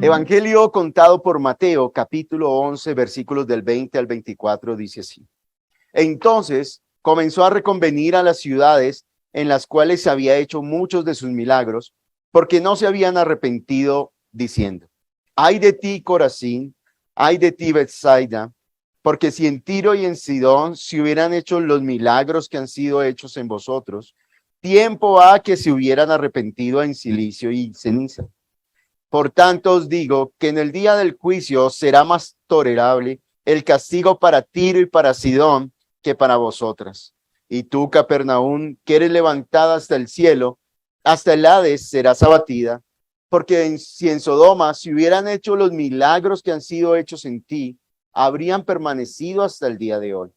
Evangelio contado por Mateo, capítulo 11, versículos del 20 al 24, dice así. Entonces comenzó a reconvenir a las ciudades en las cuales se había hecho muchos de sus milagros, porque no se habían arrepentido, diciendo: ay de ti, Corazín, ay de ti, Betsaida, porque si en Tiro y en Sidón se hubieran hecho los milagros que han sido hechos en vosotros, tiempo ha que se hubieran arrepentido en silicio y ceniza. Por tanto os digo que en el día del juicio será más tolerable el castigo para Tiro y para Sidón que para vosotras. Y tú, Capernaum, que eres levantada hasta el cielo, hasta el Hades serás abatida, porque si en Sodoma se hubieran hecho los milagros que han sido hechos en ti, habrían permanecido hasta el día de hoy.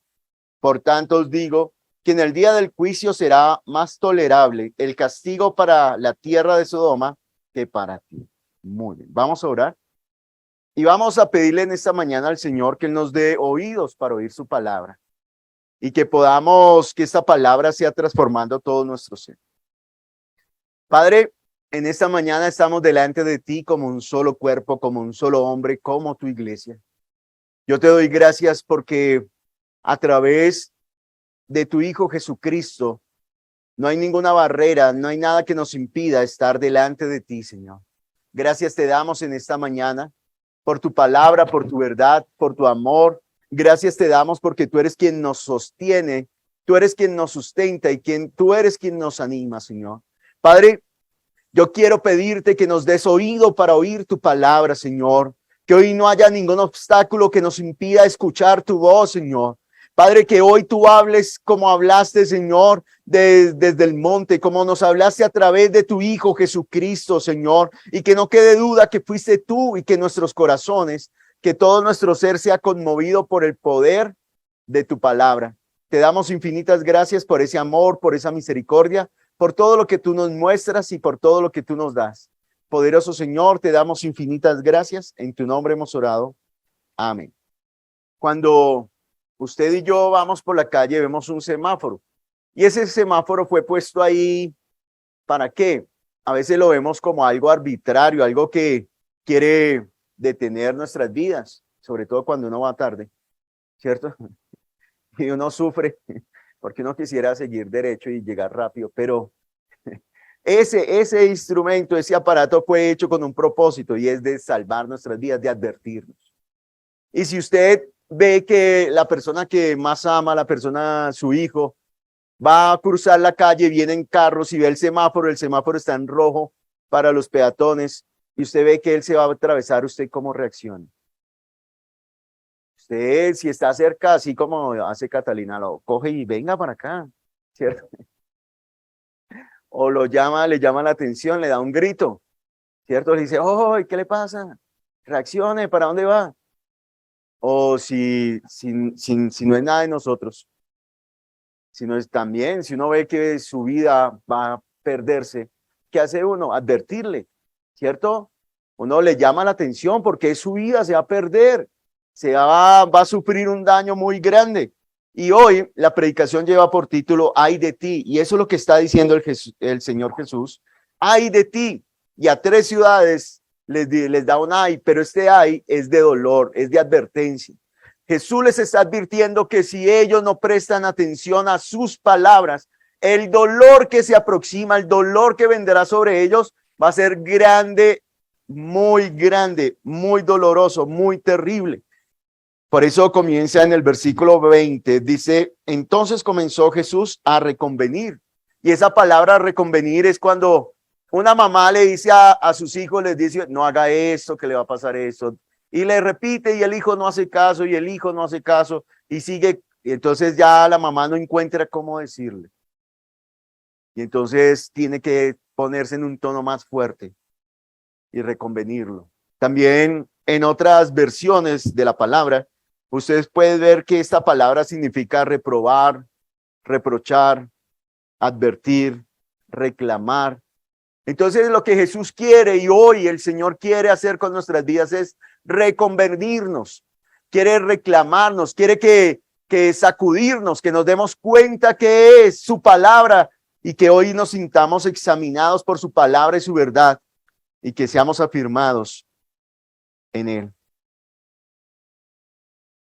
Por tanto os digo que en el día del juicio será más tolerable el castigo para la tierra de Sodoma que para ti. Muy bien, vamos a orar y vamos a pedirle en esta mañana al Señor que Él nos dé oídos para oír su palabra y que podamos, que esta palabra sea transformando todo nuestro ser. Padre, en esta mañana estamos delante de ti como un solo cuerpo, como un solo hombre, como tu iglesia. Yo te doy gracias porque a través de tu Hijo Jesucristo no hay ninguna barrera, no hay nada que nos impida estar delante de ti, Señor. Gracias te damos en esta mañana por tu palabra, por tu verdad, por tu amor. Gracias te damos porque tú eres quien nos sostiene, tú eres quien nos sustenta y tú eres quien nos anima, Señor. Padre, yo quiero pedirte que nos des oído para oír tu palabra, Señor. Que hoy no haya ningún obstáculo que nos impida escuchar tu voz, Señor. Padre, que hoy tú hables como hablaste, Señor, desde el monte, como nos hablaste a través de tu Hijo Jesucristo, Señor, y que no quede duda que fuiste tú y que nuestros corazones, que todo nuestro ser sea conmovido por el poder de tu palabra. Te damos infinitas gracias por ese amor, por esa misericordia, por todo lo que tú nos muestras y por todo lo que tú nos das. Poderoso Señor, te damos infinitas gracias. En tu nombre hemos orado. Amén. Cuando usted y yo vamos por la calle, vemos un semáforo. Y ese semáforo fue puesto ahí, ¿para qué? A veces lo vemos como algo arbitrario, algo que quiere detener nuestras vidas, sobre todo cuando uno va tarde, ¿cierto? Y uno sufre porque uno quisiera seguir derecho y llegar rápido, pero ese instrumento, ese aparato fue hecho con un propósito y es de salvar nuestras vidas, de advertirnos. Y si usted ve que la persona que más ama, la persona, su hijo, va a cruzar la calle, vienen carros y ve el semáforo está en rojo para los peatones y usted ve que él se va a atravesar, ¿usted cómo reacciona? Usted, si está cerca, así como hace Catalina, lo coge y venga para acá, ¿cierto? O lo llama, le llama la atención, le da un grito, ¿cierto? Le dice, oh, ¿qué le pasa? Reaccione, ¿para dónde va? O si no es nada de nosotros, sino es también, si uno ve que su vida va a perderse, ¿qué hace uno? Advertirle, ¿cierto? Uno le llama la atención porque su vida se va a perder, va a sufrir un daño muy grande. Y hoy la predicación lleva por título, ay de ti, y eso es lo que está diciendo el Señor Jesús, ay de ti, y a 3 ciudades les da un ay, pero este ay es de dolor, es de advertencia. Jesús les está advirtiendo que si ellos no prestan atención a sus palabras, el dolor que se aproxima, el dolor que vendrá sobre ellos va a ser grande, muy doloroso, muy terrible. Por eso comienza en el versículo 20, dice, entonces comenzó Jesús a reconvenir. Y esa palabra reconvenir es cuando una mamá le dice a sus hijos, les dice, no haga esto, que le va a pasar esto. Y le repite y el hijo no hace caso y el hijo no hace caso y sigue. Y entonces ya la mamá no encuentra cómo decirle. Y entonces tiene que ponerse en un tono más fuerte y reconvenirlo. También en otras versiones de la palabra, ustedes pueden ver que esta palabra significa reprobar, reprochar, advertir, reclamar. Entonces lo que Jesús quiere y hoy el Señor quiere hacer con nuestras vidas es reconvenirnos, quiere reclamarnos, quiere que sacudirnos, que nos demos cuenta que es su palabra y que hoy nos sintamos examinados por su palabra y su verdad y que seamos afirmados en él.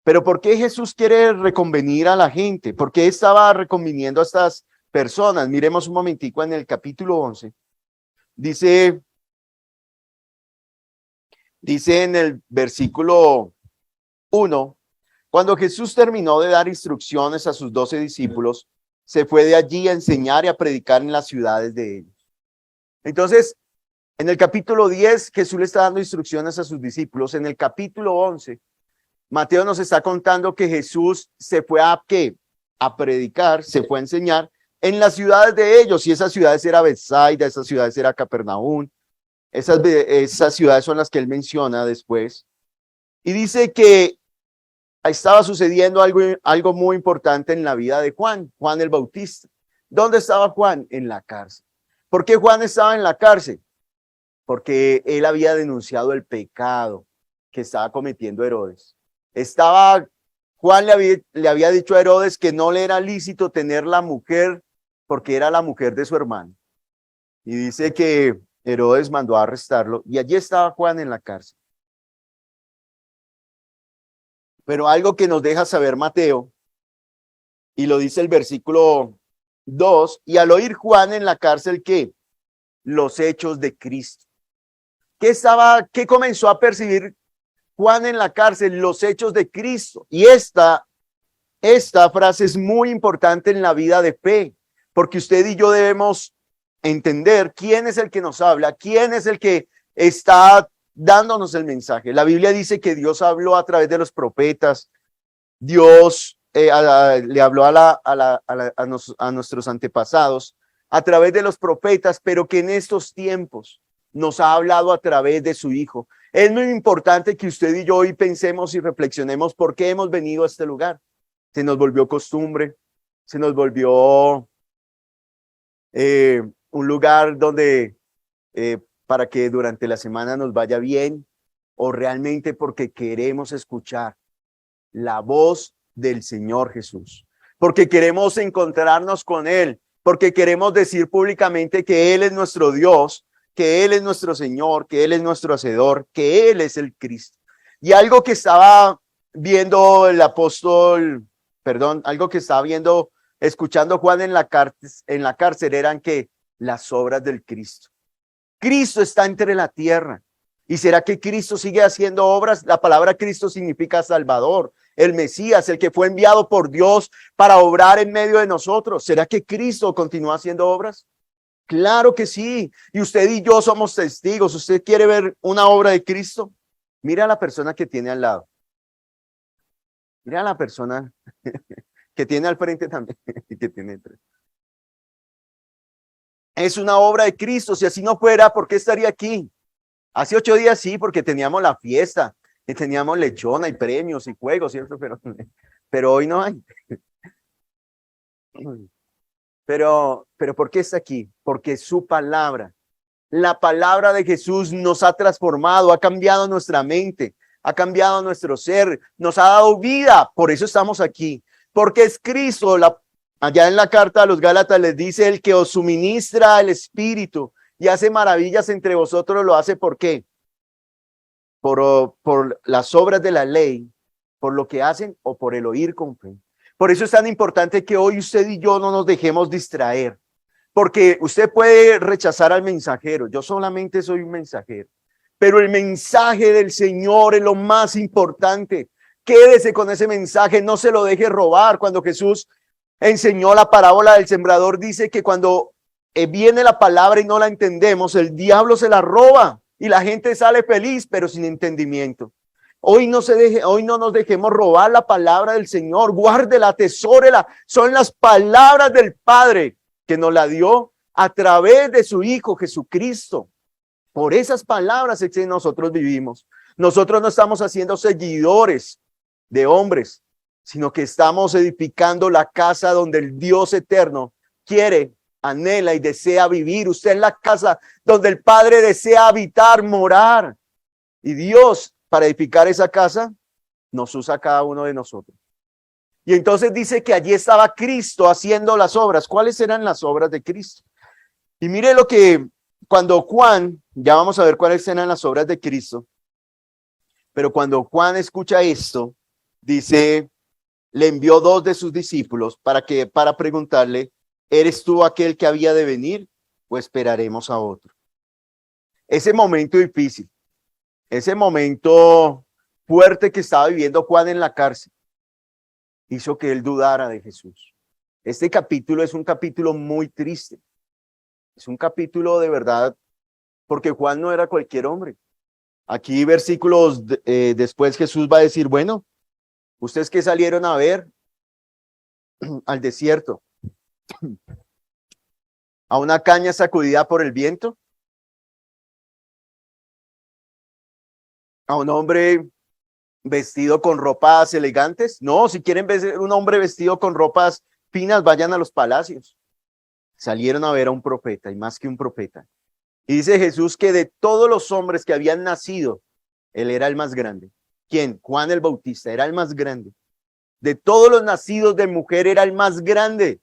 Pero ¿por qué Jesús quiere reconvenir a la gente? ¿Por qué estaba reconviniendo a estas personas? Miremos un momentico en el capítulo 11. Dice en el versículo 1, cuando Jesús terminó de dar instrucciones a sus 12 discípulos, se fue de allí a enseñar y a predicar en las ciudades de ellos. Entonces, en el capítulo 10, Jesús le está dando instrucciones a sus discípulos. En el capítulo 11, Mateo nos está contando que Jesús se fue a ¿qué? A predicar, se fue a enseñar en las ciudades de ellos. Y esas ciudades era Betsaida, esas ciudades era Capernaum. Esas ciudades son las que él menciona después. Y dice que estaba sucediendo algo muy importante en la vida de Juan el Bautista. ¿Dónde estaba Juan? En la cárcel. ¿Por qué Juan estaba en la cárcel? Porque él había denunciado el pecado que estaba cometiendo Herodes. Juan le había dicho a Herodes que no le era lícito tener la mujer porque era la mujer de su hermano. Y dice que Herodes mandó a arrestarlo y allí estaba Juan en la cárcel. Pero algo que nos deja saber Mateo, y lo dice el versículo 2, y al oír Juan en la cárcel, ¿qué? Los hechos de Cristo. ¿Qué comenzó a percibir Juan en la cárcel? Los hechos de Cristo. Y esta frase es muy importante en la vida de fe, porque usted y yo debemos entender quién es el que nos habla, quién es el que está dándonos el mensaje. La Biblia dice que Dios habló a través de los profetas. Dios le habló a nuestros antepasados a través de los profetas, pero que en estos tiempos nos ha hablado a través de su Hijo. Es muy importante que usted y yo hoy pensemos y reflexionemos por qué hemos venido a este lugar. Se nos volvió costumbre, se nos volvió un lugar donde para que durante la semana nos vaya bien, o realmente porque queremos escuchar la voz del Señor Jesús, porque queremos encontrarnos con Él, porque queremos decir públicamente que Él es nuestro Dios, que Él es nuestro Señor, que Él es nuestro Hacedor, que Él es el Cristo. Y algo que estaba viendo escuchando Juan en la cárcel eran que las obras del Cristo. Cristo está entre la tierra. ¿Y será que Cristo sigue haciendo obras? La palabra Cristo significa Salvador, el Mesías, el que fue enviado por Dios para obrar en medio de nosotros. ¿Será que Cristo continúa haciendo obras? Claro que sí. Y usted y yo somos testigos. ¿Usted quiere ver una obra de Cristo? Mira a la persona que tiene al lado. Mira a la persona que tiene al frente también. Que tiene entre. Es una obra de Cristo. Si así no fuera, ¿por qué estaría aquí? Hace 8 días sí, porque teníamos la fiesta y teníamos lechona y premios y juegos, ¿cierto? Pero hoy no hay. Pero ¿por qué está aquí? Porque su palabra, la palabra de Jesús nos ha transformado, ha cambiado nuestra mente, ha cambiado nuestro ser, nos ha dado vida. Por eso estamos aquí, porque es Cristo. Allá en la carta a los Gálatas les dice: el que os suministra el Espíritu y hace maravillas entre vosotros, ¿lo hace por qué? Por las obras de la ley, por lo que hacen o por el oír con fe. Por eso es tan importante que hoy usted y yo no nos dejemos distraer, porque usted puede rechazar al mensajero. Yo solamente soy un mensajero, pero el mensaje del Señor es lo más importante. Quédese con ese mensaje, no se lo deje robar. Cuando Jesús enseñó la parábola del sembrador, dice que cuando viene la palabra y no la entendemos, el diablo se la roba y la gente sale feliz, pero sin entendimiento. Hoy no nos dejemos robar la palabra del Señor. Guárdela, atesórela. Son las palabras del Padre que nos la dio a través de su Hijo Jesucristo. Por esas palabras es que nosotros vivimos. Nosotros no estamos haciendo seguidores de hombres, sino que estamos edificando la casa donde el Dios eterno quiere, anhela y desea vivir. Usted es la casa donde el Padre desea habitar, morar. Y Dios, para edificar esa casa, nos usa a cada uno de nosotros. Y entonces dice que allí estaba Cristo haciendo las obras. ¿Cuáles eran las obras de Cristo? Y mire lo que cuando Juan, ya vamos a ver cuáles eran las obras de Cristo. Pero cuando Juan escucha esto, dice, le envió dos de sus discípulos para preguntarle, ¿eres tú aquel que había de venir o esperaremos a otro? Ese momento difícil, ese momento fuerte que estaba viviendo Juan en la cárcel, hizo que él dudara de Jesús. Este capítulo es un capítulo muy triste. Es un capítulo de verdad, porque Juan no era cualquier hombre. Aquí versículos después Jesús va a decir, bueno, ustedes que salieron a ver al desierto, a una caña sacudida por el viento, a un hombre vestido con ropas elegantes. No, si quieren ver un hombre vestido con ropas finas, vayan a los palacios. Salieron a ver a un profeta, y más que un profeta. Y dice Jesús que de todos los hombres que habían nacido, él era el más grande. ¿Quién? Juan el Bautista, era el más grande. De todos los nacidos de mujer, era el más grande.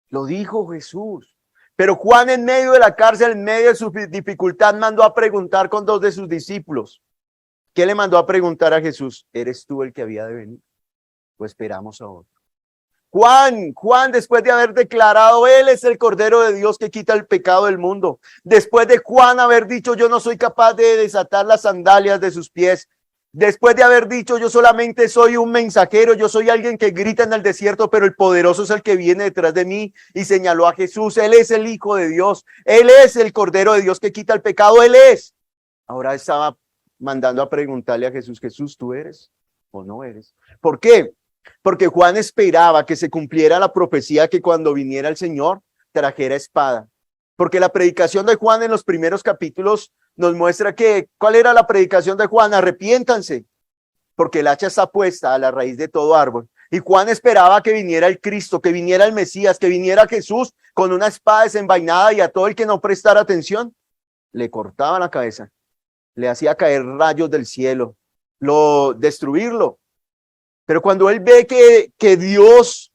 Lo dijo Jesús. Pero Juan, en medio de la cárcel, en medio de su dificultad, mandó a preguntar con dos de sus discípulos. ¿Qué le mandó a preguntar a Jesús? ¿Eres tú el que había de venir? Pues esperamos a otro. Juan, después de haber declarado, él es el Cordero de Dios que quita el pecado del mundo. Después de Juan haber dicho, yo no soy capaz de desatar las sandalias de sus pies. Después de haber dicho, yo solamente soy un mensajero, yo soy alguien que grita en el desierto, pero el poderoso es el que viene detrás de mí, y señaló a Jesús. Él es el Hijo de Dios. Él es el Cordero de Dios que quita el pecado. Él es. Ahora estaba mandando a preguntarle a Jesús, Jesús, ¿tú eres o no eres? ¿Por qué? Porque Juan esperaba que se cumpliera la profecía que cuando viniera el Señor trajera espada. Porque la predicación de Juan en los primeros capítulos nos muestra que, ¿cuál era la predicación de Juan? Arrepiéntanse, porque el hacha está puesta a la raíz de todo árbol. Y Juan esperaba que viniera el Cristo, que viniera el Mesías, que viniera Jesús con una espada desenvainada, y a todo el que no prestara atención, le cortaba la cabeza, le hacía caer rayos del cielo, destruirlo. Pero cuando él ve que Dios,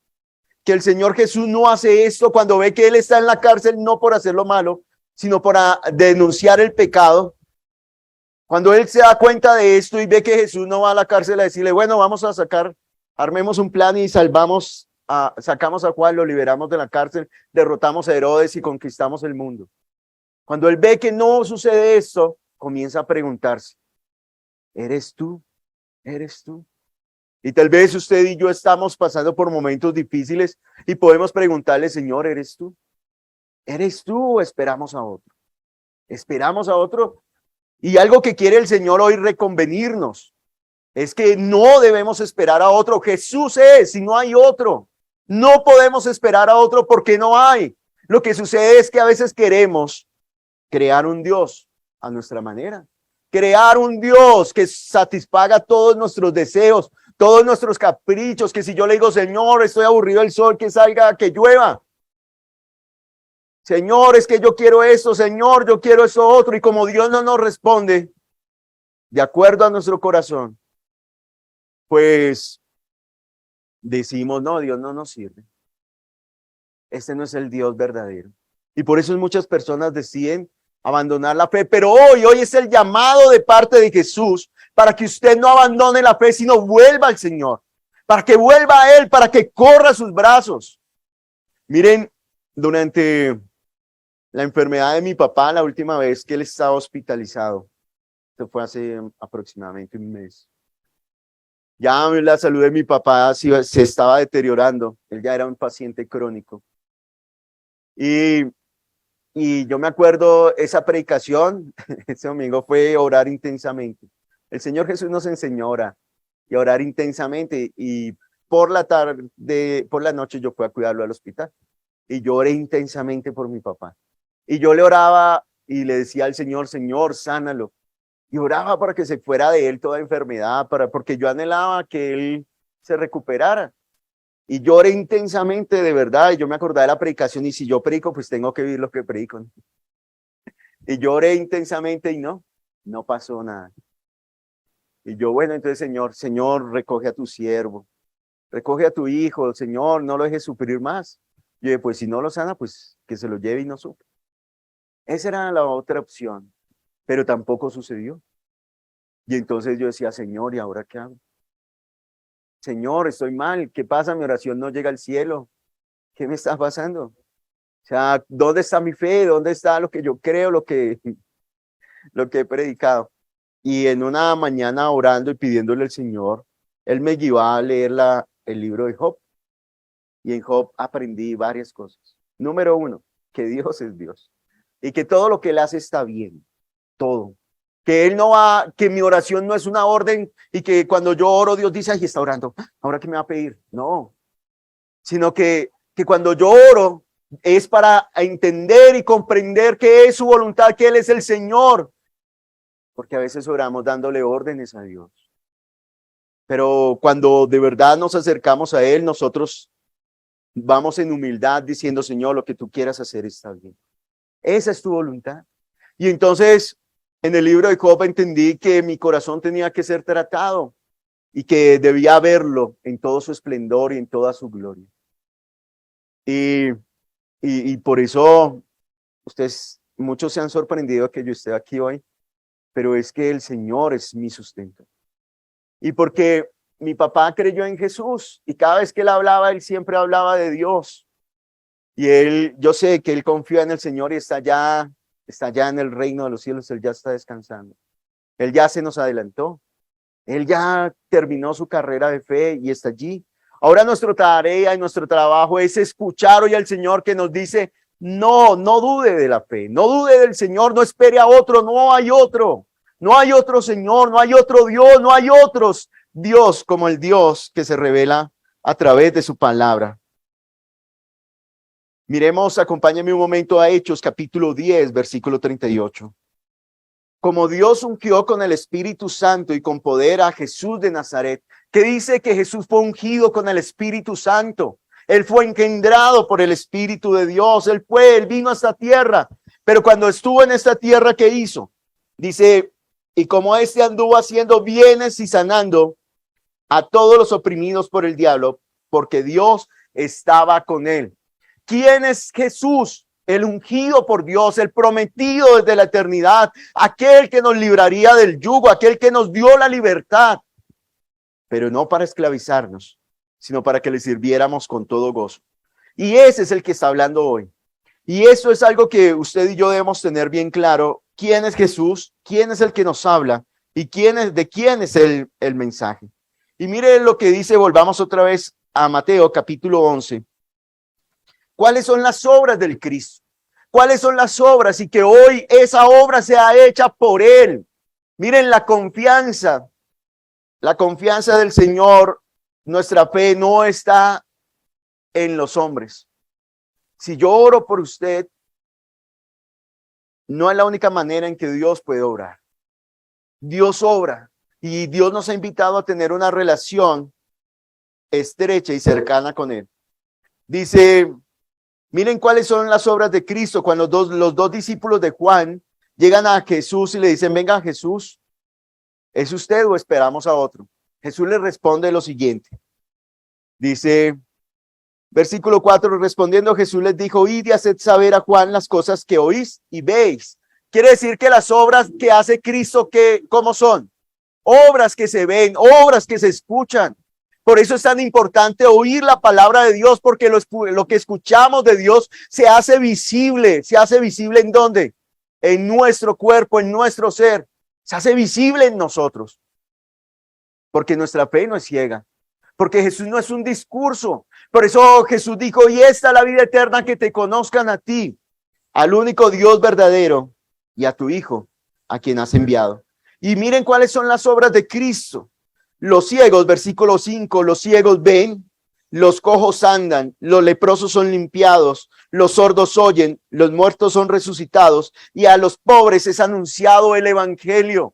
que el Señor Jesús no hace esto, cuando ve que él está en la cárcel no por hacer lo malo, sino por denunciar el pecado, cuando él se da cuenta de esto y ve que Jesús no va a la cárcel a decirle, bueno, vamos a armemos un plan y sacamos a Juan, lo liberamos de la cárcel, derrotamos a Herodes y conquistamos el mundo. Cuando él ve que no sucede esto, comienza a preguntarse, ¿eres tú? ¿Eres tú? Y tal vez usted y yo estamos pasando por momentos difíciles y podemos preguntarle, Señor, ¿eres tú? ¿Eres tú o esperamos a otro? ¿Esperamos a otro? Y algo que quiere el Señor hoy reconvenirnos es que no debemos esperar a otro. Jesús es, si no hay otro. No podemos esperar a otro porque no hay. Lo que sucede es que a veces queremos crear un Dios a nuestra manera. Crear un Dios que satisfaga todos nuestros deseos, todos nuestros caprichos, que si yo le digo, Señor, estoy aburrido del sol, que salga, que llueva. Señor, es que yo quiero eso, Señor, yo quiero eso otro. Y como Dios no nos responde de acuerdo a nuestro corazón, pues decimos, no, Dios no nos sirve. Este no es el Dios verdadero. Y por eso muchas personas deciden abandonar la fe. Pero hoy es el llamado de parte de Jesús para que usted no abandone la fe, sino vuelva al Señor, para que vuelva a Él, para que corra sus brazos. Miren, durante la enfermedad de mi papá, la última vez que él estaba hospitalizado, esto fue hace aproximadamente un mes. Ya la salud de mi papá se estaba deteriorando, él ya era un paciente crónico. Y yo me acuerdo esa predicación, ese domingo fue orar intensamente. El Señor Jesús nos enseñó a orar y a orar intensamente, y por la noche yo fui a cuidarlo al hospital y yo oré intensamente por mi papá. Y yo le oraba y le decía al Señor, Señor, sánalo. Y oraba para que se fuera de él toda enfermedad, porque yo anhelaba que él se recuperara. Y lloré intensamente, de verdad, y yo me acordaba de la predicación, y si yo predico, pues tengo que vivir lo que predico. Y lloré intensamente y no pasó nada. Y yo, bueno, entonces, Señor, recoge a tu siervo, recoge a tu hijo, Señor, no lo dejes sufrir más. Y yo dije, pues si no lo sana, pues que se lo lleve y no sufra. Esa era la otra opción, pero tampoco sucedió. Y entonces yo decía, Señor, ¿y ahora qué hago? Señor, estoy mal. ¿Qué pasa? Mi oración no llega al cielo. ¿Qué me está pasando? O sea, ¿dónde está mi fe? ¿Dónde está lo que yo creo, lo que he predicado? Y en una mañana orando y pidiéndole al Señor, Él me guió a leer el libro de Job. Y en Job aprendí varias cosas. Número uno, que Dios es Dios. Y que todo lo que Él hace está bien. Todo. Que Él no va, que mi oración no es una orden y que cuando yo oro, Dios dice, ay, está orando. ¿Ahora qué me va a pedir? No. Sino que cuando yo oro es para entender y comprender que es su voluntad, que Él es el Señor. Porque a veces oramos dándole órdenes a Dios. Pero cuando de verdad nos acercamos a Él, nosotros vamos en humildad diciendo, Señor, lo que tú quieras hacer está bien. Esa es tu voluntad. Y entonces, en el libro de Job entendí que mi corazón tenía que ser tratado y que debía verlo en todo su esplendor y en toda su gloria. Y por eso, muchos se han sorprendido que yo esté aquí hoy, pero es que el Señor es mi sustento. Y porque mi papá creyó en Jesús y cada vez que él hablaba, él siempre hablaba de Dios. Y yo sé que él confía en el Señor y está ya en el reino de los cielos, él ya está descansando. Él ya se nos adelantó. Él ya terminó su carrera de fe y está allí. Ahora nuestra tarea y nuestro trabajo es escuchar hoy al Señor que nos dice, no dude de la fe, no dude del Señor, no espere a otro, no hay otro Señor, no hay otro Dios, no hay otros Dios como el Dios que se revela a través de su palabra. Miremos, acompáñame un momento a Hechos, capítulo 10, versículo 38. Como Dios ungió con el Espíritu Santo y con poder a Jesús de Nazaret, que dice que Jesús fue ungido con el Espíritu Santo. Él fue engendrado por el Espíritu de Dios. Él vino a esta tierra. Pero cuando estuvo en esta tierra, ¿qué hizo? Dice, y como éste anduvo haciendo bienes y sanando a todos los oprimidos por el diablo, porque Dios estaba con él. ¿Quién es Jesús? El ungido por Dios, el prometido desde la eternidad, aquel que nos libraría del yugo, aquel que nos dio la libertad, pero no para esclavizarnos, sino para que le sirviéramos con todo gozo. Y ese es el que está hablando hoy. Y eso es algo que usted y yo debemos tener bien claro. ¿Quién es Jesús? ¿Quién es el que nos habla? ¿Y de quién es el mensaje? Y mire lo que dice, volvamos otra vez a Mateo capítulo 11. ¿Cuáles son las obras del Cristo? ¿Cuáles son las obras? Y que hoy esa obra sea hecha por Él. Miren la confianza del Señor. Nuestra fe no está en los hombres. Si yo oro por usted, no es la única manera en que Dios puede obrar. Dios obra y Dios nos ha invitado a tener una relación estrecha y cercana con Él. Dice, miren cuáles son las obras de Cristo. Cuando los dos discípulos de Juan llegan a Jesús y le dicen, venga Jesús, ¿es usted o esperamos a otro? Jesús les responde lo siguiente. Dice, versículo 4, respondiendo Jesús les dijo, id y haced saber a Juan las cosas que oís y veis. Quiere decir que las obras que hace Cristo, ¿cómo son? Obras que se ven, obras que se escuchan. Por eso es tan importante oír la palabra de Dios, porque lo que escuchamos de Dios se hace visible. ¿Se hace visible en dónde? En nuestro cuerpo, en nuestro ser. Se hace visible en nosotros. Porque nuestra fe no es ciega. Porque Jesús no es un discurso. Por eso Jesús dijo, y esta es la vida eterna, que te conozcan a ti, al único Dios verdadero, y a tu Hijo, a quien has enviado. Y miren cuáles son las obras de Cristo. Los ciegos, versículo 5, los ciegos ven, los cojos andan, los leprosos son limpiados, los sordos oyen, los muertos son resucitados, y a los pobres es anunciado el evangelio.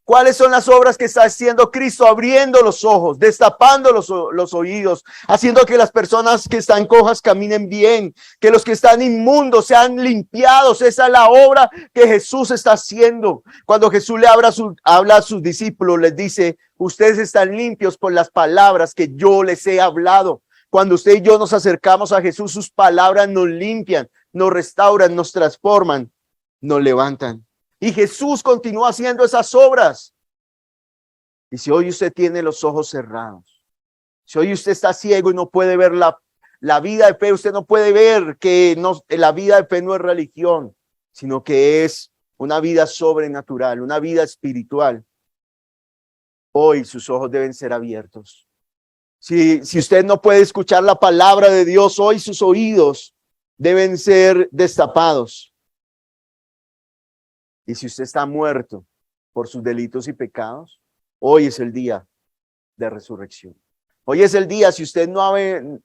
¿Cuáles son las obras que está haciendo Cristo? Abriendo los ojos, destapando los oídos, haciendo que las personas que están cojas caminen bien, que los que están inmundos sean limpiados. Esa es la obra que Jesús está haciendo. Cuando Jesús le habla a sus discípulos, les dice, ustedes están limpios por las palabras que yo les he hablado. Cuando usted y yo nos acercamos a Jesús, sus palabras nos limpian, nos restauran, nos transforman, nos levantan. Y Jesús continúa haciendo esas obras. Y si hoy usted tiene los ojos cerrados, si hoy usted está ciego y no puede ver la vida de fe, usted no puede ver que la vida de fe no es religión, sino que es una vida sobrenatural, una vida espiritual. Hoy sus ojos deben ser abiertos. Si usted no puede escuchar la palabra de Dios, hoy sus oídos deben ser destapados. Y si usted está muerto por sus delitos y pecados, hoy es el día de resurrección. Hoy es el día, si usted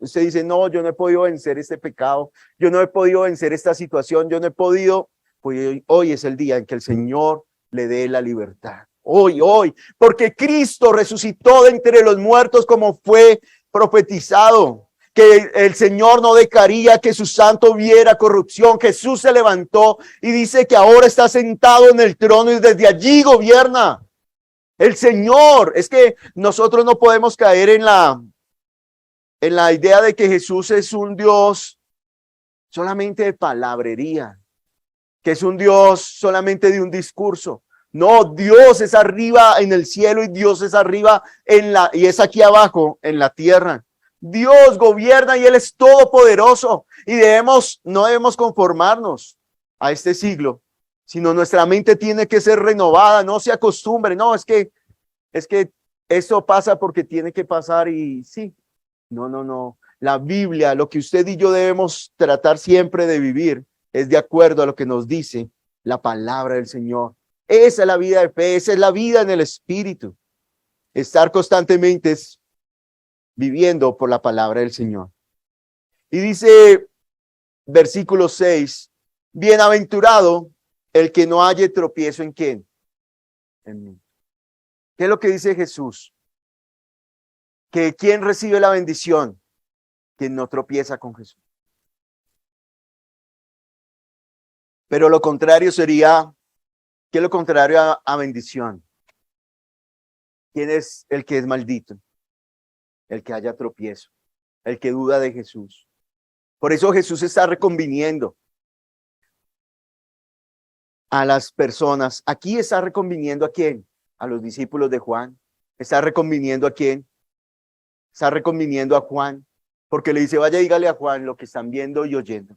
usted dice, no, yo no he podido vencer este pecado, yo no he podido vencer esta situación, yo no he podido, pues hoy es el día en que el Señor le dé la libertad. Hoy, porque Cristo resucitó de entre los muertos como fue profetizado, que el Señor no dejaría que su santo viera corrupción. Jesús se levantó y dice que ahora está sentado en el trono y desde allí gobierna. El Señor, es que nosotros no podemos caer en la idea de que Jesús es un Dios solamente de palabrería, que es un Dios solamente de un discurso. No, Dios es arriba en el cielo y Dios es arriba y es aquí abajo en la tierra. Dios gobierna y Él es todopoderoso y no debemos conformarnos a este siglo, sino nuestra mente tiene que ser renovada. No se acostumbre, no, es que eso pasa porque tiene que pasar y sí. No. La Biblia, lo que usted y yo debemos tratar siempre de vivir es de acuerdo a lo que nos dice la palabra del Señor. Esa es la vida de fe, esa es la vida en el Espíritu. Estar constantemente viviendo por la palabra del Señor. Y dice versículo 6, bienaventurado el que no halle tropiezo en quién. En mí. ¿Qué es lo que dice Jesús? Que ¿quién recibe la bendición? Quien no tropieza con Jesús. Pero lo contrario sería, ¿qué es lo contrario a bendición? ¿Quién es el que es maldito? El que haya tropiezo, el que duda de Jesús. Por eso Jesús está reconviniendo a las personas. Aquí está reconviniendo ¿a quién? A los discípulos de Juan. Está reconviniendo ¿a quién? Está reconviniendo a Juan, porque le dice, vaya, dígale a Juan lo que están viendo y oyendo.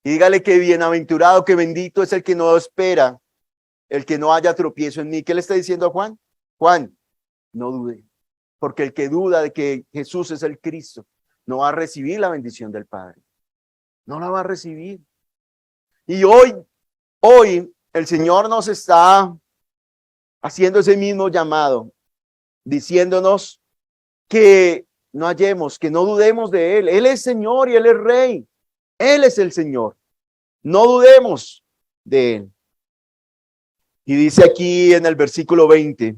Y dígale que bienaventurado, que bendito es el que no espera, el que no haya tropiezo en mí. ¿Qué le está diciendo a Juan? Juan, no dude, porque el que duda de que Jesús es el Cristo, no va a recibir la bendición del Padre. No la va a recibir. Y hoy el Señor nos está haciendo ese mismo llamado, diciéndonos que no hallemos, que no dudemos de Él. Él es Señor y Él es Rey. Él es el Señor. No dudemos de Él. Y dice aquí en el versículo 20,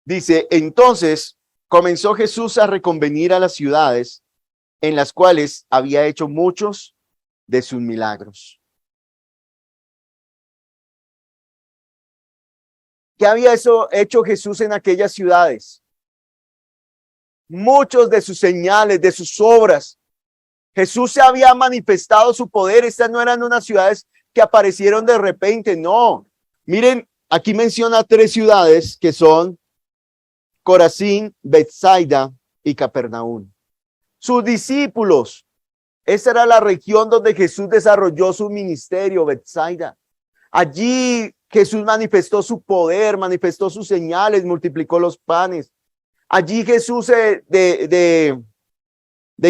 dice, entonces comenzó Jesús a reconvenir a las ciudades en las cuales había hecho muchos de sus milagros. ¿Qué había hecho Jesús en aquellas ciudades? Muchos de sus señales, de sus obras. Jesús se había manifestado su poder. Estas no eran unas ciudades que aparecieron de repente, no. Miren, aquí menciona 3 ciudades que son Corazín, Betsaida y Capernaum. Sus discípulos, esa era la región donde Jesús desarrolló su ministerio, Betsaida. Allí Jesús manifestó su poder, manifestó sus señales, multiplicó los panes. Allí Jesús de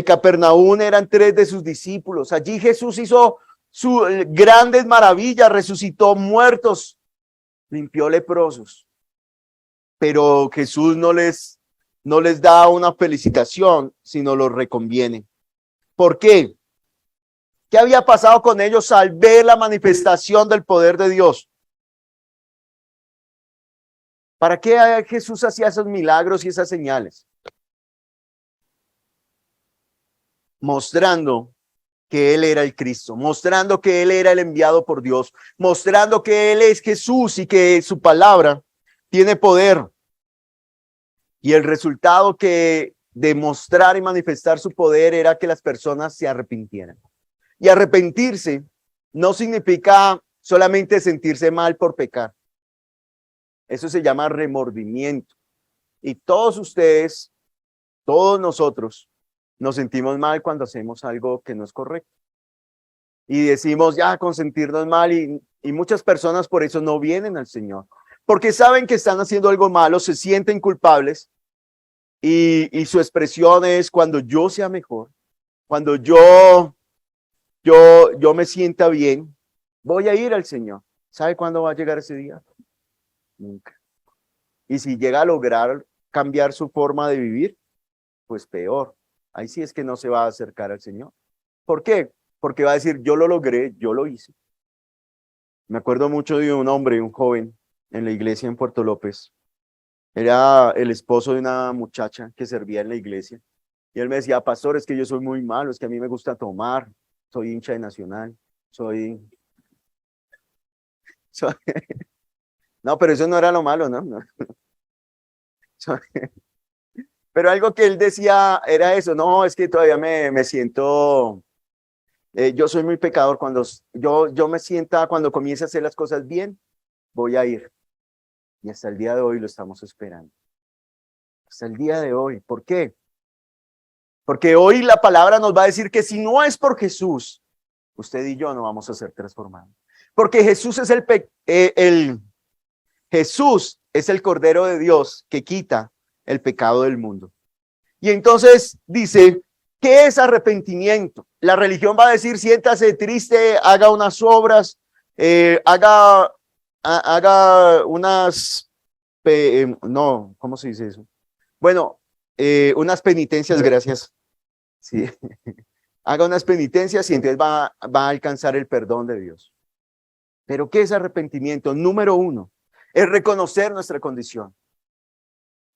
Capernaum eran 3 de sus discípulos. Allí Jesús hizo sus grandes maravillas, resucitó muertos, limpió leprosos. Pero Jesús no les da una felicitación, sino los reconviene. ¿Por qué? ¿Qué había pasado con ellos al ver la manifestación del poder de Dios? ¿Para qué Jesús hacía esos milagros y esas señales? Mostrando que Él era el Cristo, mostrando que Él era el enviado por Dios, mostrando que Él es Jesús y que su palabra tiene poder. Y el resultado que de mostrar y manifestar su poder era que las personas se arrepintieran. Y arrepentirse no significa solamente sentirse mal por pecar. Eso se llama remordimiento. Y todos ustedes, todos nosotros, nos sentimos mal cuando hacemos algo que no es correcto. Y decimos, ya, consentirnos mal, y muchas personas por eso no vienen al Señor. Porque saben que están haciendo algo malo, se sienten culpables, y su expresión es cuando yo sea mejor, cuando yo me sienta bien, voy a ir al Señor. ¿Sabe cuándo va a llegar ese día? Nunca. Y si llega a lograr cambiar su forma de vivir, pues peor. Ahí sí es que no se va a acercar al Señor. ¿Por qué? Porque va a decir, yo lo logré, yo lo hice. Me acuerdo mucho de un hombre, un joven, en la iglesia en Puerto López. Era el esposo de una muchacha que servía en la iglesia. Y él me decía, pastor, es que yo soy muy malo, es que a mí me gusta tomar, soy hincha de Nacional, soy... soy... No, pero eso no era lo malo, ¿no? No. Pero algo que él decía era eso, no, es que todavía me siento, yo soy muy pecador, cuando yo me sienta, cuando comience a hacer las cosas bien, voy a ir. Y hasta el día de hoy lo estamos esperando. Hasta el día de hoy. ¿Por qué? Porque hoy la palabra nos va a decir que si no es por Jesús, usted y yo no vamos a ser transformados. Porque Jesús es Jesús es el Cordero de Dios que quita el pecado del mundo. Y entonces dice, ¿qué es arrepentimiento? La religión va a decir, siéntase triste, haga unas obras, haga unas, no, ¿cómo se dice eso? Bueno, unas penitencias, gracias. Sí. Haga unas penitencias y entonces va a alcanzar el perdón de Dios. Pero ¿qué es arrepentimiento? Número uno, es reconocer nuestra condición.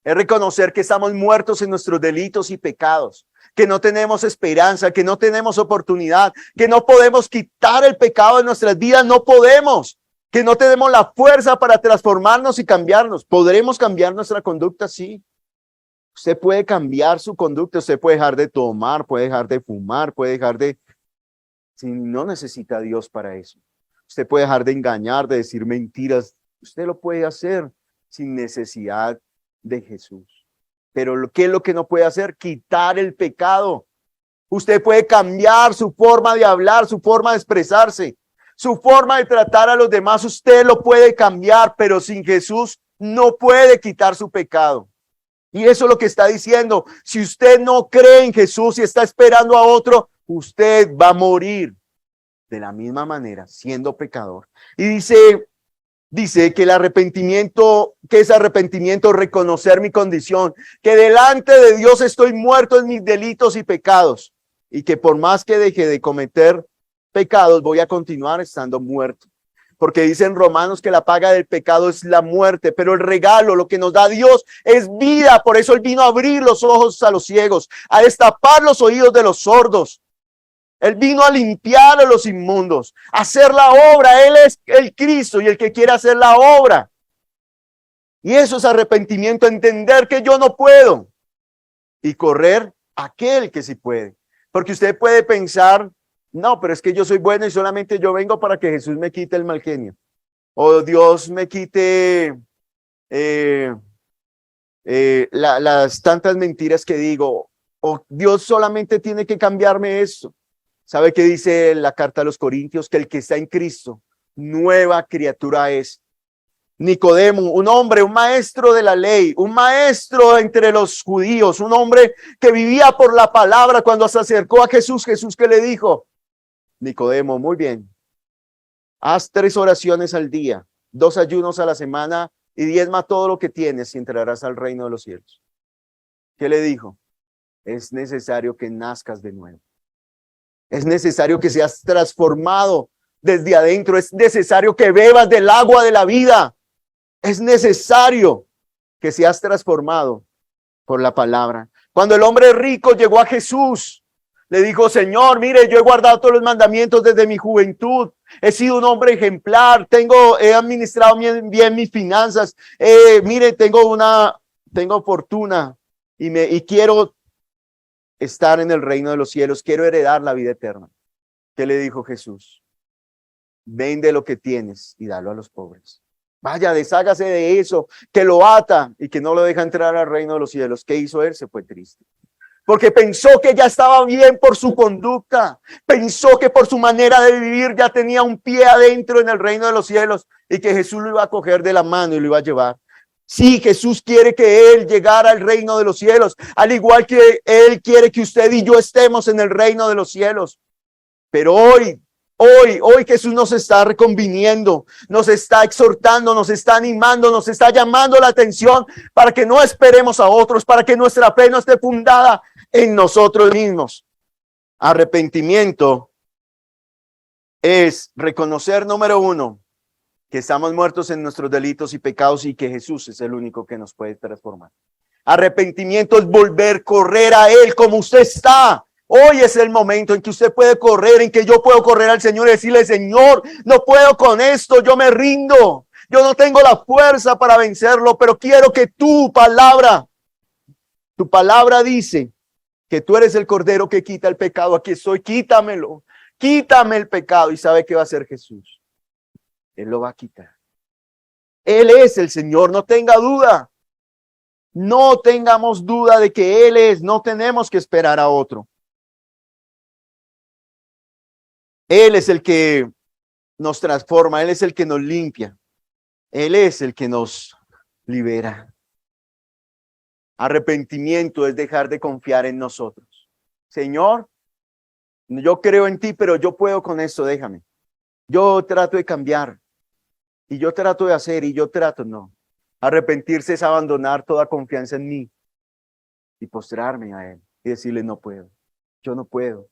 Es reconocer que estamos muertos en nuestros delitos y pecados, que no tenemos esperanza, que no tenemos oportunidad, que no podemos quitar el pecado de nuestras vidas, no podemos, que no tenemos la fuerza para transformarnos y cambiarnos. ¿Podremos cambiar nuestra conducta? Sí. Usted puede cambiar su conducta, usted puede dejar de tomar, puede dejar de fumar, puede dejar de... Si no necesita a Dios para eso. Usted puede dejar de engañar, de decir mentiras. Usted lo puede hacer sin necesidad de Jesús. Pero ¿qué es lo que no puede hacer? Quitar el pecado. Usted puede cambiar su forma de hablar, su forma de expresarse, su forma de tratar a los demás. Usted lo puede cambiar, pero sin Jesús no puede quitar su pecado. Y eso es lo que está diciendo. Si usted no cree en Jesús y está esperando a otro, usted va a morir de la misma manera, siendo pecador. Y dice que el arrepentimiento, ¿qué es arrepentimiento? Reconocer mi condición, que delante de Dios estoy muerto en mis delitos y pecados, y que por más que deje de cometer pecados, voy a continuar estando muerto. Porque dicen Romanos que la paga del pecado es la muerte, pero el regalo, lo que nos da Dios, es vida. Por eso Él vino a abrir los ojos a los ciegos, a destapar los oídos de los sordos. Él vino a limpiar a los inmundos, a hacer la obra. Él es el Cristo y el que quiere hacer la obra. Y eso es arrepentimiento, entender que yo no puedo y correr a aquel que sí puede. Porque usted puede pensar, no, pero es que yo soy bueno y solamente yo vengo para que Jesús me quite el mal genio. O Dios me quite las tantas mentiras que digo. O Dios solamente tiene que cambiarme eso. ¿Sabe qué dice la carta a los Corintios? Que el que está en Cristo, nueva criatura es. Nicodemo, un hombre, un maestro de la ley, un maestro entre los judíos, un hombre que vivía por la palabra. Cuando se acercó a Jesús, Jesús ¿qué le dijo? Nicodemo, muy bien, haz 3 oraciones al día, 2 ayunos a la semana y diezma todo lo que tienes y entrarás al reino de los cielos. ¿Qué le dijo? Es necesario que nazcas de nuevo. Es necesario que seas transformado desde adentro. Es necesario que bebas del agua de la vida. Es necesario que seas transformado por la palabra. Cuando el hombre rico llegó a Jesús, le dijo, Señor, mire, yo he guardado todos los mandamientos desde mi juventud. He sido un hombre ejemplar. He administrado bien mis finanzas. Mire, tengo fortuna y quiero estar en el reino de los cielos. Quiero heredar la vida eterna. ¿Qué le dijo Jesús? Vende lo que tienes y dalo a los pobres. Vaya, deshágase de eso, que lo ata y que no lo deja entrar al reino de los cielos. ¿Qué hizo él? Se fue triste. Porque pensó que ya estaba bien por su conducta. Pensó que por su manera de vivir ya tenía un pie adentro en el reino de los cielos y que Jesús lo iba a coger de la mano y lo iba a llevar. Sí, Jesús quiere que él llegara al reino de los cielos, al igual que él quiere que usted y yo estemos en el reino de los cielos. Pero hoy Jesús nos está reconviniendo, nos está exhortando, nos está animando, nos está llamando la atención para que no esperemos a otros, para que nuestra fe no esté fundada en nosotros mismos. Arrepentimiento es reconocer, número uno, que estamos muertos en nuestros delitos y pecados y que Jesús es el único que nos puede transformar. Arrepentimiento es volver a correr a Él como usted está. Hoy es el momento en que usted puede correr, en que yo puedo correr al Señor y decirle, Señor, no puedo con esto, yo me rindo. Yo no tengo la fuerza para vencerlo, pero quiero que tu palabra dice que tú eres el Cordero que quita el pecado. Aquí estoy, quítamelo, quítame el pecado. ¿Y sabe qué va a hacer Jesús? Él lo va a quitar. Él es el Señor, no tenga duda. No tengamos duda de que Él es, no tenemos que esperar a otro. Él es el que nos transforma, Él es el que nos limpia, Él es el que nos libera. Arrepentimiento es dejar de confiar en nosotros. Señor, yo creo en ti, pero yo puedo con esto, déjame. Yo trato de cambiar y yo trato de hacer y yo trato, no. Arrepentirse es abandonar toda confianza en mí y postrarme a Él y decirle, no puedo, yo no puedo.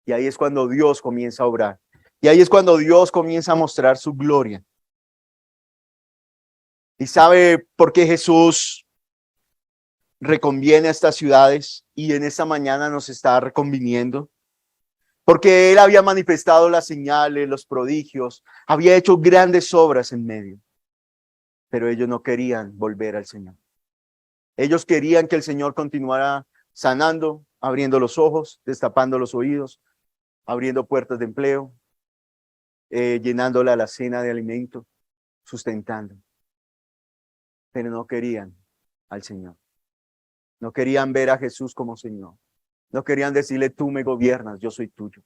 Y ahí es cuando Dios comienza a obrar. Y ahí es cuando Dios comienza a mostrar su gloria. ¿Y sabe por qué Jesús reconviene a estas ciudades y en esta mañana nos está reconviniendo? Porque Él había manifestado las señales, los prodigios, había hecho grandes obras en medio. Pero ellos no querían volver al Señor. Ellos querían que el Señor continuara sanando, abriendo los ojos, destapando los oídos, abriendo puertas de empleo, llenando la alacena de alimento, sustentando. Pero no querían al Señor. No querían ver a Jesús como Señor. No querían decirle, tú me gobiernas, yo soy tuyo.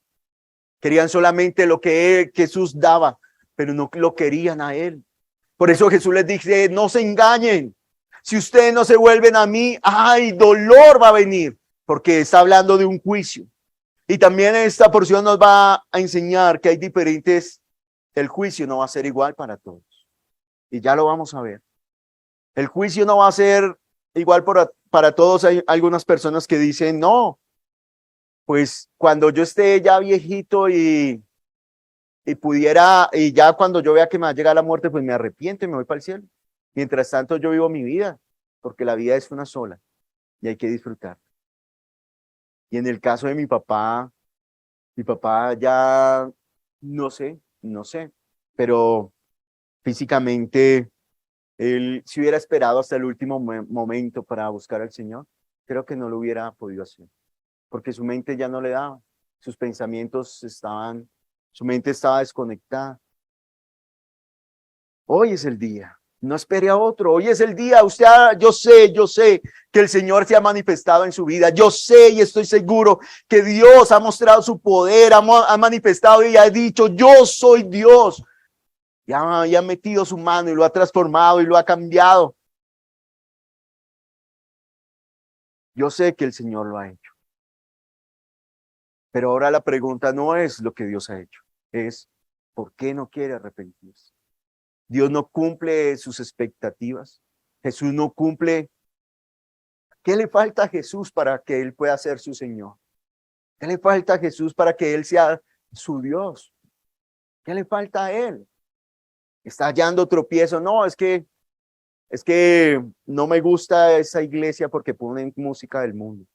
Querían solamente lo que Jesús daba, pero no lo querían a Él. Por eso Jesús les dice, no se engañen. Si ustedes no se vuelven a mí, ¡ay, dolor va a venir! Porque está hablando de un juicio. Y también esta porción nos va a enseñar que hay diferentes, el juicio no va a ser igual para todos. Y ya lo vamos a ver. El juicio no va a ser igual para todos. Hay algunas personas que dicen, no, pues cuando yo esté ya viejito y pudiera, y ya cuando yo vea que me va a llegar la muerte, pues me arrepiento y me voy para el cielo. Mientras tanto yo vivo mi vida, porque la vida es una sola y hay que disfrutar. Y en el caso de mi papá ya no sé, pero físicamente él si hubiera esperado hasta el último momento para buscar al Señor, creo que no lo hubiera podido hacer, porque su mente ya no le daba, sus pensamientos su mente estaba desconectada. Hoy es el día. No espere a otro. Hoy es el día. Yo sé que el Señor se ha manifestado en su vida. Yo sé y estoy seguro que Dios ha mostrado su poder, ha manifestado y ha dicho, yo soy Dios. Y ha metido su mano y lo ha transformado y lo ha cambiado. Yo sé que el Señor lo ha hecho. Pero ahora la pregunta no es lo que Dios ha hecho. Es, ¿por qué no quiere arrepentirse? Dios no cumple sus expectativas. Jesús no cumple. ¿Qué le falta a Jesús para que Él pueda ser su Señor? ¿Qué le falta a Jesús para que Él sea su Dios? ¿Qué le falta a Él? ¿Está hallando tropiezo? No, es que no me gusta esa iglesia porque ponen música del mundo.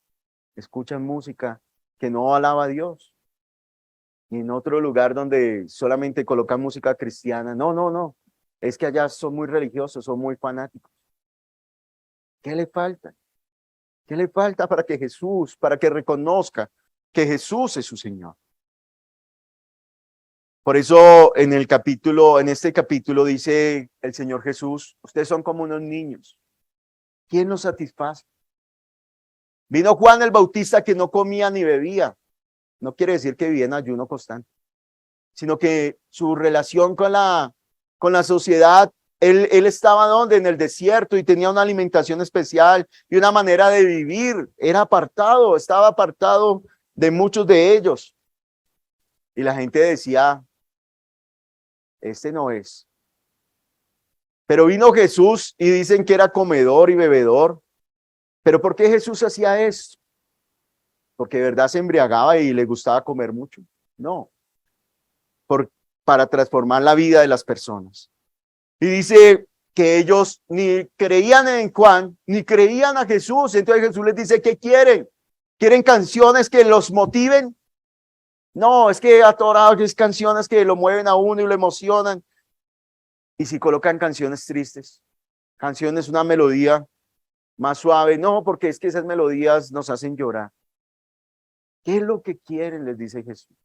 Escuchan música que no alaba a Dios. Y en otro lugar donde solamente colocan música cristiana. No. Es que allá son muy religiosos, son muy fanáticos. ¿Qué le falta? ¿Qué le falta para que reconozca que Jesús es su Señor? Por eso en este capítulo dice el Señor Jesús, ustedes son como unos niños. ¿Quién los satisface? Vino Juan el Bautista que no comía ni bebía. No quiere decir que vivía en ayuno constante, sino que su relación con la sociedad, él estaba donde en el desierto y tenía una alimentación especial y una manera de vivir. Era apartado, estaba apartado de muchos de ellos. Y la gente decía, este no es. Pero vino Jesús y dicen que era comedor y bebedor. ¿Pero por qué Jesús hacía esto? ¿Porque de verdad se embriagaba y le gustaba comer mucho? No. Para transformar la vida de las personas. Y dice que ellos ni creían en Juan, ni creían a Jesús. Entonces Jesús les dice, ¿qué quieren? ¿Quieren canciones que los motiven? No, es que atorados, es canciones que lo mueven a uno y lo emocionan. Y si colocan canciones tristes, canciones, una melodía más suave, no, porque es que esas melodías nos hacen llorar. ¿Qué es lo que quieren? Les dice Jesús.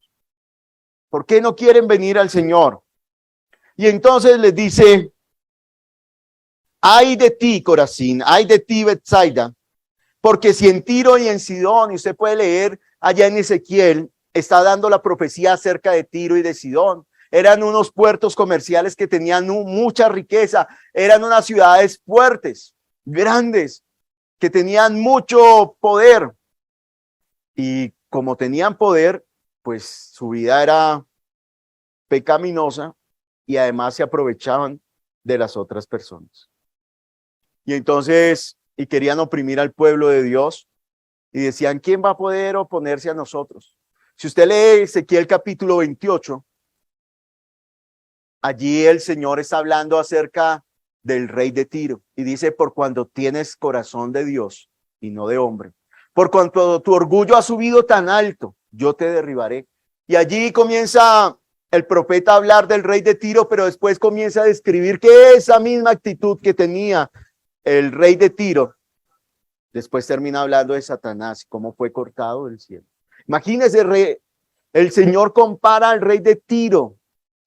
¿Por qué no quieren venir al Señor? Y entonces les dice, ay de ti, Corazín, ay de ti, Betsaida, porque si en Tiro y en Sidón, y usted puede leer allá en Ezequiel, está dando la profecía acerca de Tiro y de Sidón. Eran unos puertos comerciales que tenían mucha riqueza, eran unas ciudades fuertes, grandes, que tenían mucho poder. Y como tenían poder, pues su vida era pecaminosa y además se aprovechaban de las otras personas. Y entonces, y querían oprimir al pueblo de Dios y decían, ¿quién va a poder oponerse a nosotros? Si usted lee Ezequiel capítulo 28, allí el Señor está hablando acerca del rey de Tiro y dice, por cuando tienes corazón de Dios y no de hombre, por cuanto tu orgullo ha subido tan alto, yo te derribaré. Y allí comienza el profeta a hablar del rey de Tiro, pero después comienza a describir que esa misma actitud que tenía el rey de Tiro, después termina hablando de Satanás, cómo fue cortado del cielo. Imagínese, el Señor compara al rey de Tiro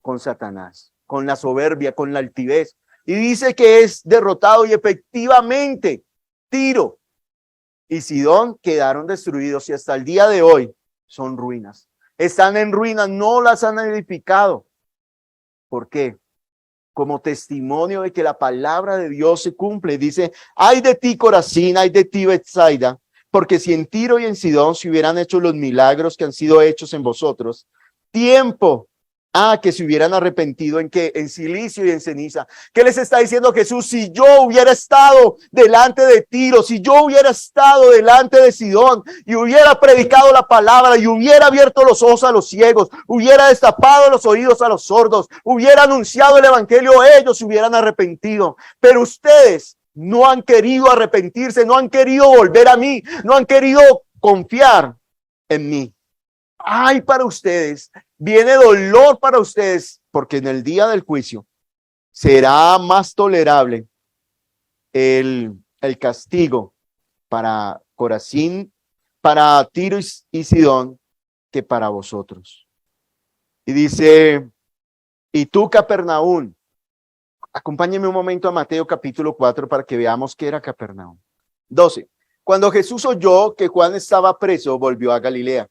con Satanás, con la soberbia, con la altivez, y dice que es derrotado, y efectivamente Tiro y Sidón quedaron destruidos y hasta el día de hoy son ruinas. Están en ruinas, no las han edificado. ¿Por qué? Como testimonio de que la palabra de Dios se cumple. Dice, ay de ti, Corazín, ay de ti, Betsaida, porque si en Tiro y en Sidón se hubieran hecho los milagros que han sido hechos en vosotros, tiempo que se hubieran arrepentido en silicio y en ceniza. ¿Qué les está diciendo Jesús? Si yo hubiera estado delante de Tiro, si yo hubiera estado delante de Sidón y hubiera predicado la palabra y hubiera abierto los ojos a los ciegos, hubiera destapado los oídos a los sordos, hubiera anunciado el evangelio, ellos se hubieran arrepentido. Pero ustedes no han querido arrepentirse, no han querido volver a mí, no han querido confiar en mí. Ay, para ustedes, viene dolor para ustedes, porque en el día del juicio será más tolerable el castigo para Corazín, para Tiro y Sidón, que para vosotros. Y dice, y tú, Capernaum, acompáñenme un momento a Mateo capítulo 4 para que veamos qué era Capernaum. 12. Cuando Jesús oyó que Juan estaba preso, volvió a Galilea.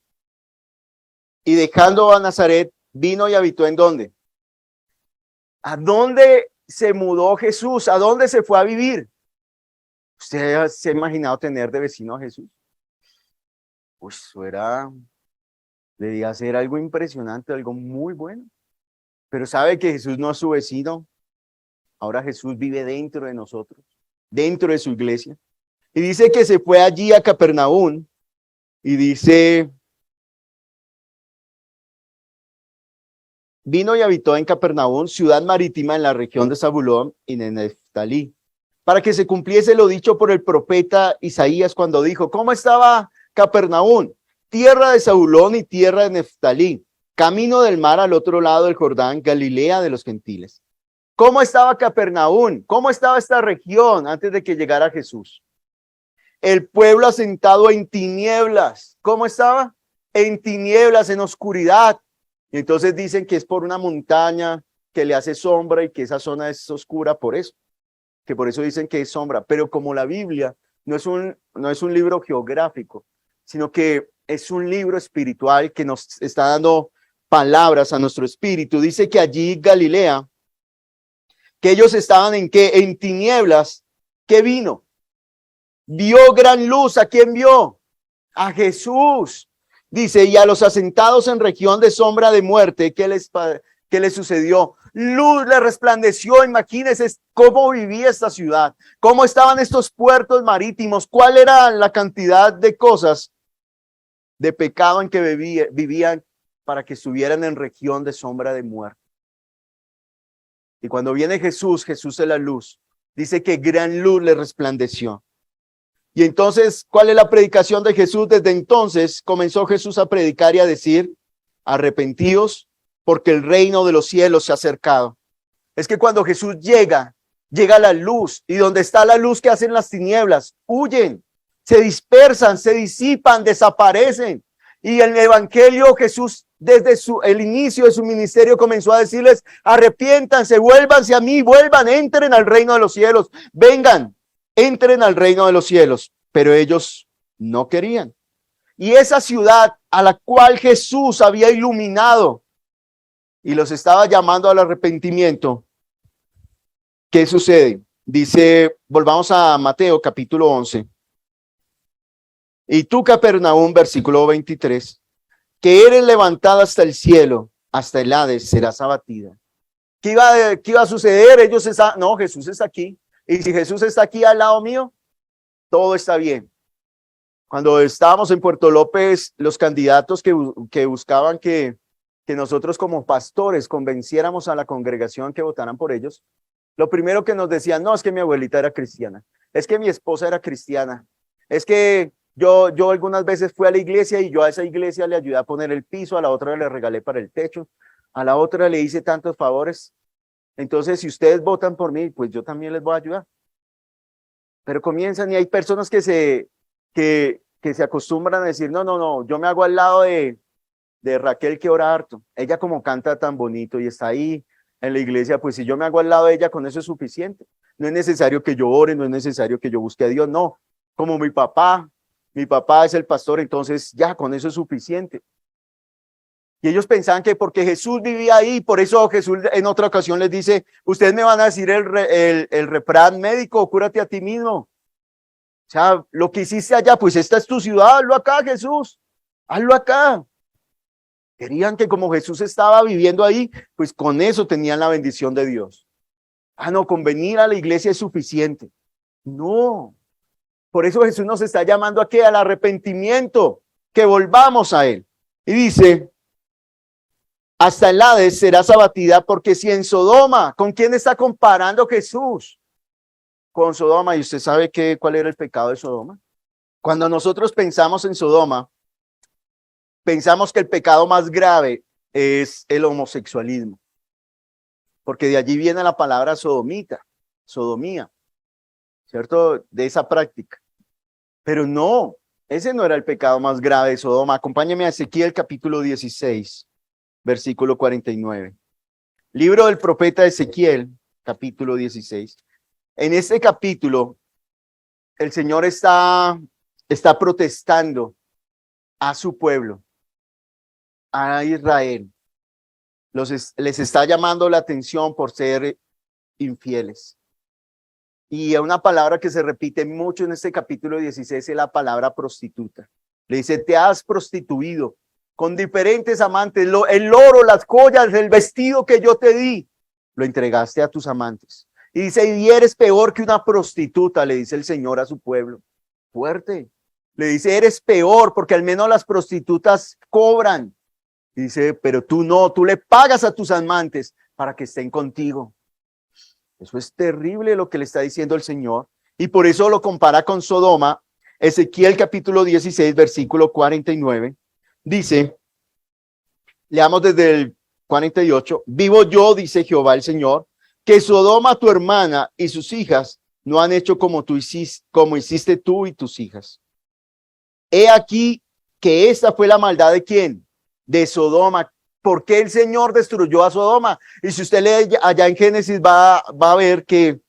Y dejando a Nazaret, vino y habitó ¿en dónde? ¿A dónde se mudó Jesús? ¿A dónde se fue a vivir? ¿Usted se ha imaginado tener de vecino a Jesús? Pues eso debía ser algo impresionante, algo muy bueno. Pero sabe que Jesús no es su vecino. Ahora Jesús vive dentro de nosotros, dentro de su iglesia. Y dice que se fue allí a Capernaum y dice, vino y habitó en Capernaum, ciudad marítima en la región de Zabulón y de Neftalí, para que se cumpliese lo dicho por el profeta Isaías cuando dijo, ¿cómo estaba Capernaum? Tierra de Zabulón y tierra de Neftalí, camino del mar al otro lado del Jordán, Galilea de los gentiles. ¿Cómo estaba Capernaum? ¿Cómo estaba esta región antes de que llegara Jesús? El pueblo asentado en tinieblas. ¿Cómo estaba? En tinieblas, en oscuridad. Y entonces dicen que es por una montaña que le hace sombra y que esa zona es oscura por eso, que por eso dicen que es sombra. Pero como la Biblia no es un libro geográfico, sino que es un libro espiritual que nos está dando palabras a nuestro espíritu. Dice que allí Galilea, que ellos estaban en qué, en tinieblas, ¿qué vino? Vio gran luz. ¿A quién vio? A Jesús. Dice, y a los asentados en región de sombra de muerte, ¿qué les sucedió? Luz le resplandeció. Imagínense cómo vivía esta ciudad, cómo estaban estos puertos marítimos, cuál era la cantidad de cosas de pecado en que vivían para que estuvieran en región de sombra de muerte. Y cuando viene Jesús, Jesús es la luz. Dice que gran luz le resplandeció. Y entonces, ¿cuál es la predicación de Jesús? Desde entonces comenzó Jesús a predicar y a decir, arrepentíos, porque el reino de los cielos se ha acercado. Es que cuando Jesús llega la luz, y donde está la luz, ¿qué hacen las tinieblas? Huyen, se dispersan, se disipan, desaparecen. Y el evangelio, Jesús, desde el inicio de su ministerio, comenzó a decirles, arrepiéntanse, vuélvanse a mí, vuelvan, entren al reino de los cielos, vengan, entren al reino de los cielos. Pero ellos no querían. Y esa ciudad a la cual Jesús había iluminado y los estaba llamando al arrepentimiento, ¿qué sucede? Dice, volvamos a Mateo capítulo 11. Y tú, Capernaum, versículo 23, que eres levantada hasta el cielo, hasta el Hades serás abatida. ¿Qué iba a suceder? No, Jesús está aquí. Y si Jesús está aquí al lado mío, todo está bien. Cuando estábamos en Puerto López, los candidatos que buscaban que nosotros como pastores convenciéramos a la congregación que votaran por ellos, lo primero que nos decían, no, es que mi abuelita era cristiana, es que mi esposa era cristiana, es que yo algunas veces fui a la iglesia y yo a esa iglesia le ayudé a poner el piso, a la otra le regalé para el techo, a la otra le hice tantos favores. Entonces, si ustedes votan por mí, pues yo también les voy a ayudar. Pero comienzan y hay personas que se acostumbran a decir, no, yo me hago al lado de Raquel que ora harto. Ella como canta tan bonito y está ahí en la iglesia, pues si yo me hago al lado de ella, con eso es suficiente. No es necesario que yo ore, no es necesario que yo busque a Dios, no. Como mi papá es el pastor, entonces ya con eso es suficiente. Y ellos pensaban que porque Jesús vivía ahí, por eso Jesús en otra ocasión les dice, ustedes me van a decir el refrán médico, cúrate a ti mismo. O sea, lo que hiciste allá, pues esta es tu ciudad, hazlo acá, Jesús, hazlo acá. Querían que como Jesús estaba viviendo ahí, pues con eso tenían la bendición de Dios. No, con venir a la iglesia es suficiente. No, por eso Jesús nos está llamando aquí al arrepentimiento, que volvamos a Él. Y dice, hasta el Hades serás abatida, porque si en Sodoma, ¿con quién está comparando Jesús? Con Sodoma. ¿Y usted sabe cuál era el pecado de Sodoma? Cuando nosotros pensamos en Sodoma, pensamos que el pecado más grave es el homosexualismo, porque de allí viene la palabra sodomita, sodomía, ¿cierto? De esa práctica. Pero no, ese no era el pecado más grave de Sodoma. Acompáñeme a Ezequiel capítulo 16, versículo 49. Libro del profeta Ezequiel, capítulo 16. En este capítulo, el Señor está protestando a su pueblo, a Israel. Les está llamando la atención por ser infieles. Y una palabra que se repite mucho en este capítulo 16 es la palabra prostituta. Le dice, te has prostituido con diferentes amantes, el oro, las joyas, el vestido que yo te di, lo entregaste a tus amantes. Y dice, y eres peor que una prostituta, le dice el Señor a su pueblo. Fuerte. Le dice, eres peor, porque al menos las prostitutas cobran. Y dice, pero tú no, tú le pagas a tus amantes para que estén contigo. Eso es terrible lo que le está diciendo el Señor. Y por eso lo compara con Sodoma. Ezequiel capítulo 16, versículo 49. Dice, leamos desde el 48. Vivo yo, dice Jehová el Señor, que Sodoma tu hermana y sus hijas no han hecho como hiciste tú y tus hijas. He aquí que esta fue la maldad de ¿quién? De Sodoma, ¿Por qué el Señor destruyó a Sodoma? Y si usted lee allá en Génesis va a ver que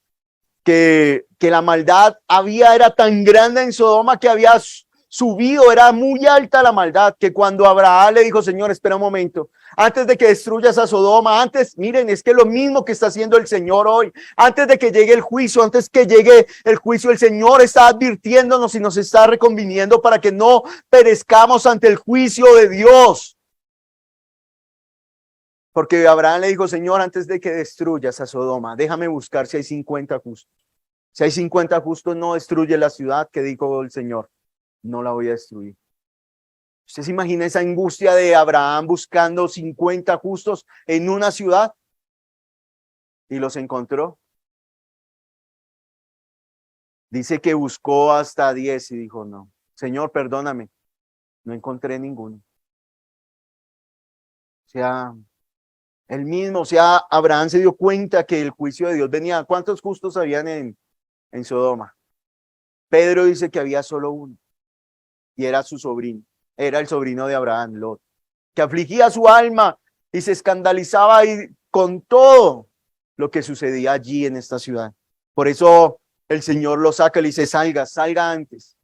la maldad era tan grande en Sodoma que había subido, era muy alta la maldad, que cuando Abraham le dijo, Señor, espera un momento, antes de que destruyas a Sodoma, miren, es que lo mismo que está haciendo el Señor hoy, antes de que llegue el juicio, antes que llegue el juicio, el Señor está advirtiéndonos y nos está reconviniendo para que no perezcamos ante el juicio de Dios. Porque Abraham le dijo, Señor, antes de que destruyas a Sodoma, déjame buscar si hay 50 justos. Si hay 50 justos, no destruye la ciudad, que dijo el Señor, no la voy a destruir. ¿Usted se imagina esa angustia de Abraham buscando 50 justos en una ciudad? Y los encontró. Dice que buscó hasta 10 y dijo, no, Señor, perdóname, no encontré ninguno. Abraham se dio cuenta que el juicio de Dios venía. ¿Cuántos justos habían en Sodoma? Pedro dice que había solo uno, y era su sobrino, era el sobrino de Abraham, Lot, que afligía su alma y se escandalizaba con todo lo que sucedía allí en esta ciudad. Por eso el Señor lo saca y le dice, salga antes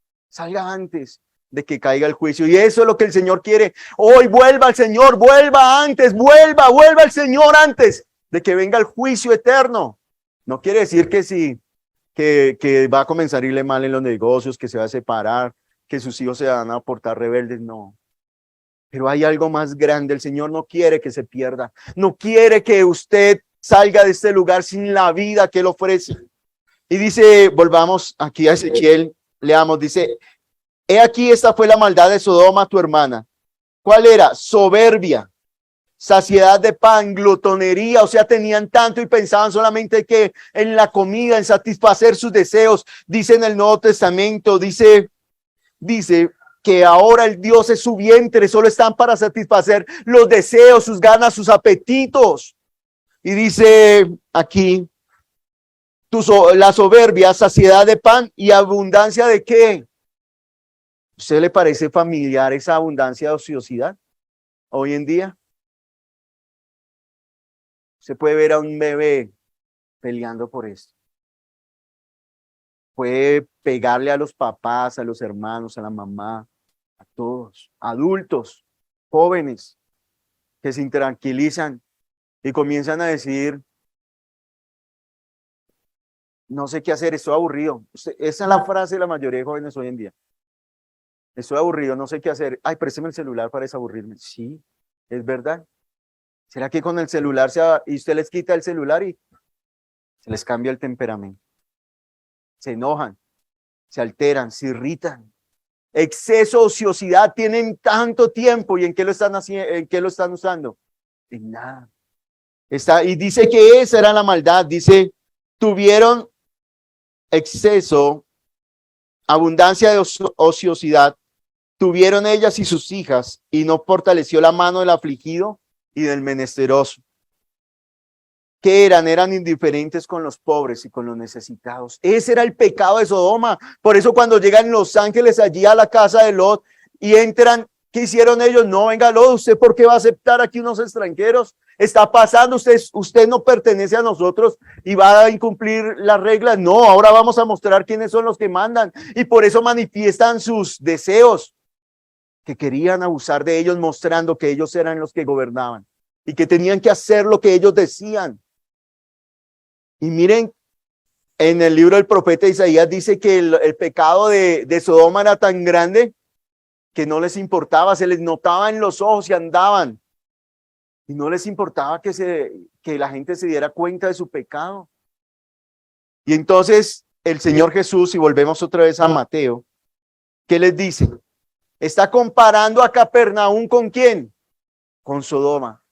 de que caiga el juicio. Y eso es lo que el Señor quiere. Hoy vuelva al Señor, vuelva antes, vuelva al Señor antes de que venga el juicio eterno. No quiere decir que sí, que va a comenzar a irle mal en los negocios, que se va a separar, que sus hijos se van a portar rebeldes, no. Pero hay algo más grande. El Señor no quiere que se pierda, no quiere que usted salga de este lugar sin la vida que Él ofrece. Y dice, volvamos aquí a Ezequiel, leamos, dice, he aquí, esta fue la maldad de Sodoma, tu hermana. ¿Cuál era? Soberbia, saciedad de pan, glotonería, o sea, tenían tanto y pensaban solamente que en la comida, en satisfacer sus deseos. Dice en el Nuevo Testamento, dice que ahora el Dios es su vientre, solo están para satisfacer los deseos, sus ganas, sus apetitos. Y dice aquí, la soberbia, saciedad de pan y abundancia ¿de qué? ¿Usted le parece familiar esa abundancia de ociosidad hoy en día? Se puede ver a un bebé peleando por esto. Puede pegarle a los papás, a los hermanos, a la mamá, a todos, adultos, jóvenes, que se intranquilizan y comienzan a decir, no sé qué hacer, estoy aburrido. Esa es la frase de la mayoría de jóvenes hoy en día. Estoy aburrido, no sé qué hacer. Ay, présteme el celular para desaburrirme. Sí, es verdad. ¿Será que con el celular y usted les quita el celular y se les cambia el temperamento? Se enojan, se alteran, se irritan. Exceso, ociosidad, tienen tanto tiempo y ¿en qué lo están haciendo? ¿En qué lo están usando? En nada. Y dice que esa era la maldad. Dice, tuvieron exceso, abundancia de ociosidad, tuvieron ellas y sus hijas, y no fortaleció la mano del afligido y del menesteroso. ¿Qué eran? Eran indiferentes con los pobres y con los necesitados. Ese era el pecado de Sodoma. Por eso cuando llegan los ángeles allí a la casa de Lot y entran, ¿qué hicieron ellos? No, venga Lot, ¿usted por qué va a aceptar aquí unos extranjeros? Está pasando, usted no pertenece a nosotros y va a incumplir las reglas. No, ahora vamos a mostrar quiénes son los que mandan. Y por eso manifiestan sus deseos, que querían abusar de ellos, mostrando que ellos eran los que gobernaban y que tenían que hacer lo que ellos decían. Y miren, en el libro del profeta Isaías dice que el pecado de Sodoma era tan grande que no les importaba, se les notaba en los ojos y andaban. Y no les importaba que la gente se diera cuenta de su pecado. Y entonces el Señor Jesús, y volvemos otra vez a Mateo, ¿qué les dice? Está comparando a Capernaum ¿con quién? Con Sodoma.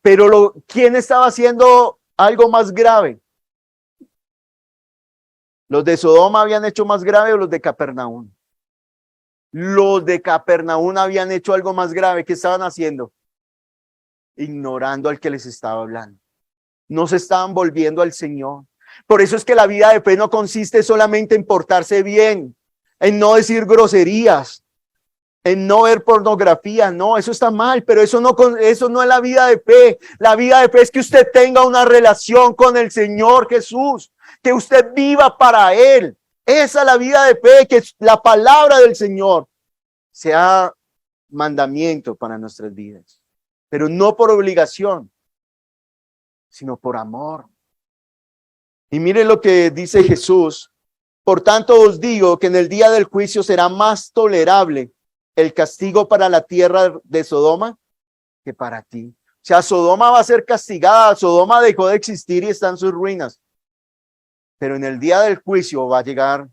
Pero ¿quién estaba haciendo algo más grave? ¿Los de Sodoma habían hecho más grave o los de Capernaum? Los de Capernaum habían hecho algo más grave. ¿Qué estaban haciendo? Ignorando al que les estaba hablando. No se estaban volviendo al Señor. Por eso es que la vida de fe no consiste solamente en portarse bien, en no decir groserías, en no ver pornografía. No, eso está mal, pero eso no es la vida de fe. La vida de fe es que usted tenga una relación con el Señor Jesús, que usted viva para Él. Esa es la vida de fe, que la palabra del Señor sea mandamiento para nuestras vidas, pero no por obligación, sino por amor. Y miren lo que dice Jesús: por tanto os digo que en el día del juicio será más tolerable el castigo para la tierra de Sodoma que para ti. O sea, Sodoma va a ser castigada. Sodoma dejó de existir y está en sus ruinas. Pero en el día del juicio va a llegar.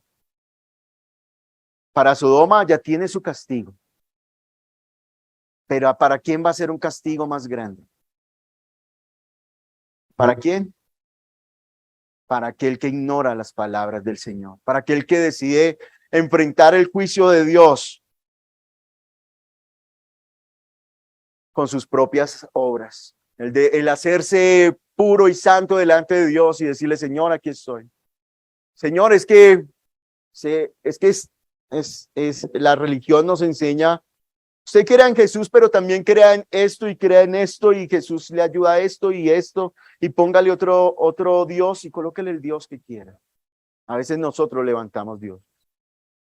Para Sodoma ya tiene su castigo. Pero ¿para quién va a ser un castigo más grande? ¿Para quién? Para aquel que ignora las palabras del Señor. Para aquel que decide enfrentar el juicio de Dios con sus propias obras. El hacerse puro y santo delante de Dios y decirle: Señor, aquí estoy. Señor, la religión nos enseña: usted crea en Jesús, pero también crea en esto y crea en esto, y Jesús le ayuda a esto, y póngale otro Dios y colóquele el Dios que quiera. A veces nosotros levantamos Dios.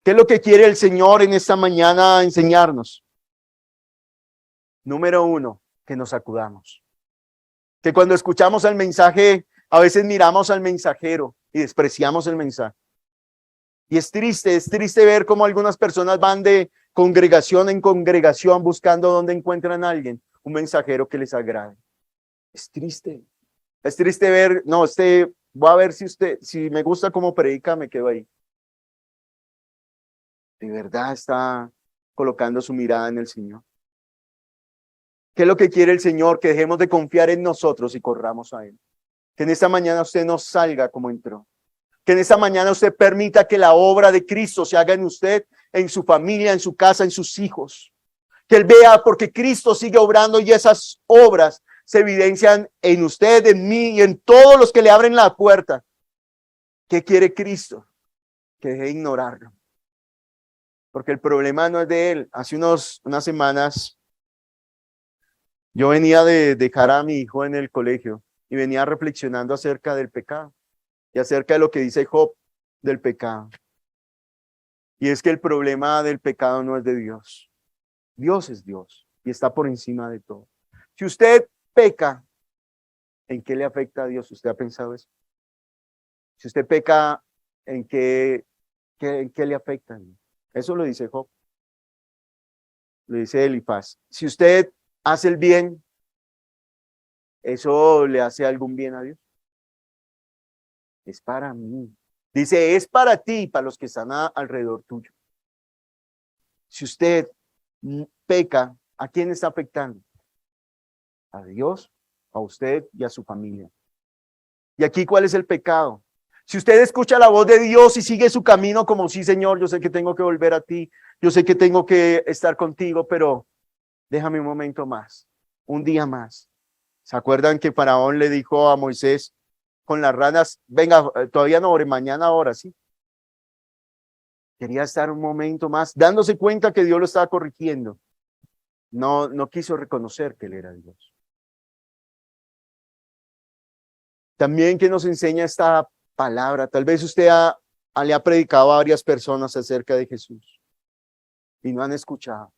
¿Qué es lo que quiere el Señor en esta mañana enseñarnos? Número uno, que nos acudamos. Que cuando escuchamos el mensaje, a veces miramos al mensajero y despreciamos el mensaje. Y es triste ver cómo algunas personas van de congregación en congregación buscando dónde encuentran a alguien, un mensajero que les agrade. Es triste. Es triste ver, no, voy a ver si me gusta cómo predica, me quedo ahí. De verdad está colocando su mirada en el Señor. ¿Qué es lo que quiere el Señor? Que dejemos de confiar en nosotros y corramos a Él. Que en esta mañana usted no salga como entró. Que en esta mañana usted permita que la obra de Cristo se haga en usted, en su familia, en su casa, en sus hijos. Que Él vea, porque Cristo sigue obrando y esas obras se evidencian en usted, en mí y en todos los que le abren la puerta. ¿Qué quiere Cristo? Que deje de ignorarlo. Porque el problema no es de Él. Hace unas semanas yo venía de dejar a mi hijo en el colegio y venía reflexionando acerca del pecado y acerca de lo que dice Job del pecado. Y es que el problema del pecado no es de Dios. Dios es Dios y está por encima de todo. Si usted peca, ¿en qué le afecta a Dios? ¿Usted ha pensado eso? Si usted peca, ¿en qué le afecta? Eso lo dice Job. Lo dice Elifaz. Si usted hace el bien, ¿eso le hace algún bien a Dios? Es para mí. Dice, es para ti y para los que están alrededor tuyo. Si usted peca, ¿a quién está afectando? A Dios, a usted y a su familia. Y aquí, ¿cuál es el pecado? Si usted escucha la voz de Dios y sigue su camino como: sí, Señor, yo sé que tengo que volver a ti, yo sé que tengo que estar contigo, pero déjame un momento más, un día más. ¿Se acuerdan que Faraón le dijo a Moisés con las ranas: venga, todavía no ore, mañana ahora, sí? Quería estar un momento más, dándose cuenta que Dios lo estaba corrigiendo. No quiso reconocer que Él era Dios. También, que nos enseña esta palabra. Tal vez usted le ha predicado a varias personas acerca de Jesús y no han escuchado.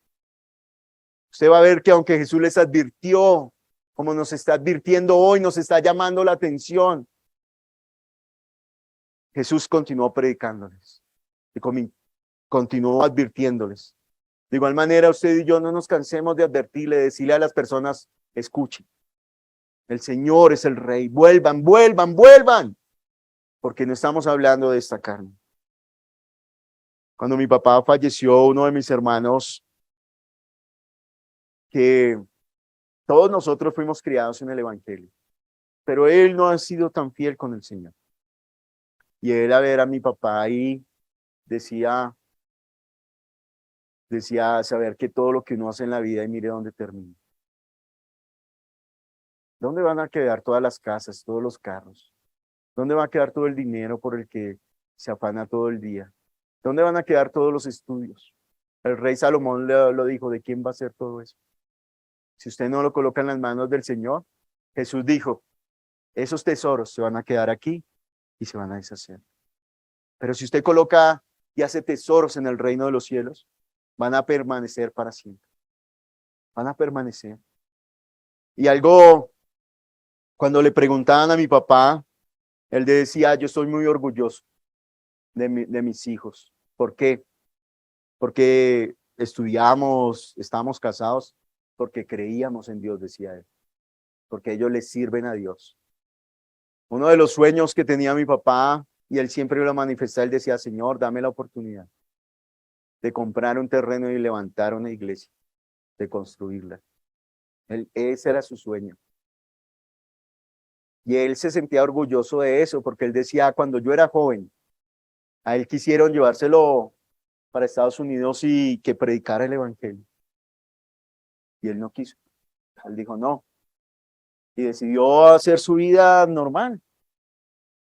Usted va a ver que aunque Jesús les advirtió, como nos está advirtiendo hoy, nos está llamando la atención, Jesús continuó predicándoles y continuó advirtiéndoles. De igual manera, usted y yo no nos cansemos de advertirle, de decirle a las personas: escuchen, el Señor es el Rey, vuelvan, vuelvan, vuelvan, porque no estamos hablando de esta carne. Cuando mi papá falleció, uno de mis hermanos, que todos nosotros fuimos criados en el Evangelio, pero él no ha sido tan fiel con el Señor. Y él, a ver a mi papá ahí, decía saber que todo lo que uno hace en la vida, y mire dónde termina. ¿Dónde van a quedar todas las casas, todos los carros? ¿Dónde va a quedar todo el dinero por el que se afana todo el día? ¿Dónde van a quedar todos los estudios? El rey Salomón lo dijo, ¿de quién va a ser todo eso? Si usted no lo coloca en las manos del Señor, Jesús dijo, esos tesoros se van a quedar aquí y se van a deshacer. Pero si usted coloca y hace tesoros en el reino de los cielos, van a permanecer para siempre. Van a permanecer. Y algo, cuando le preguntaban a mi papá, él decía, yo estoy muy orgulloso de mis hijos. ¿Por qué? Porque estudiamos, estamos casados, porque creíamos en Dios, decía él. Porque ellos les sirven a Dios. Uno de los sueños que tenía mi papá, y él siempre lo manifestaba, él decía, Señor, dame la oportunidad de comprar un terreno y levantar una iglesia, de construirla. Ese era su sueño. Y él se sentía orgulloso de eso, porque él decía, cuando yo era joven, a él quisieron llevárselo para Estados Unidos y que predicara el evangelio. Y él no quiso. Él dijo, no. Y decidió hacer su vida normal,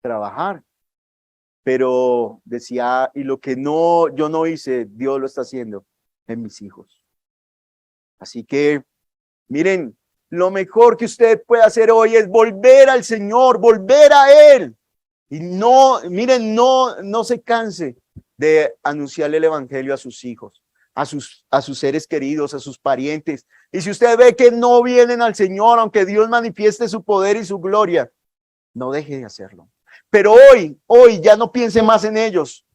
trabajar. Pero decía, y lo que yo no hice, Dios lo está haciendo en mis hijos. Así que, miren, lo mejor que usted puede hacer hoy es volver al Señor, volver a Él. Y no, miren, no se canse de anunciarle el evangelio a sus hijos, a sus seres queridos, a sus parientes. Y si usted ve que no vienen al Señor, aunque Dios manifieste su poder y su gloria, no deje de hacerlo. Pero hoy ya no piense más en ellos.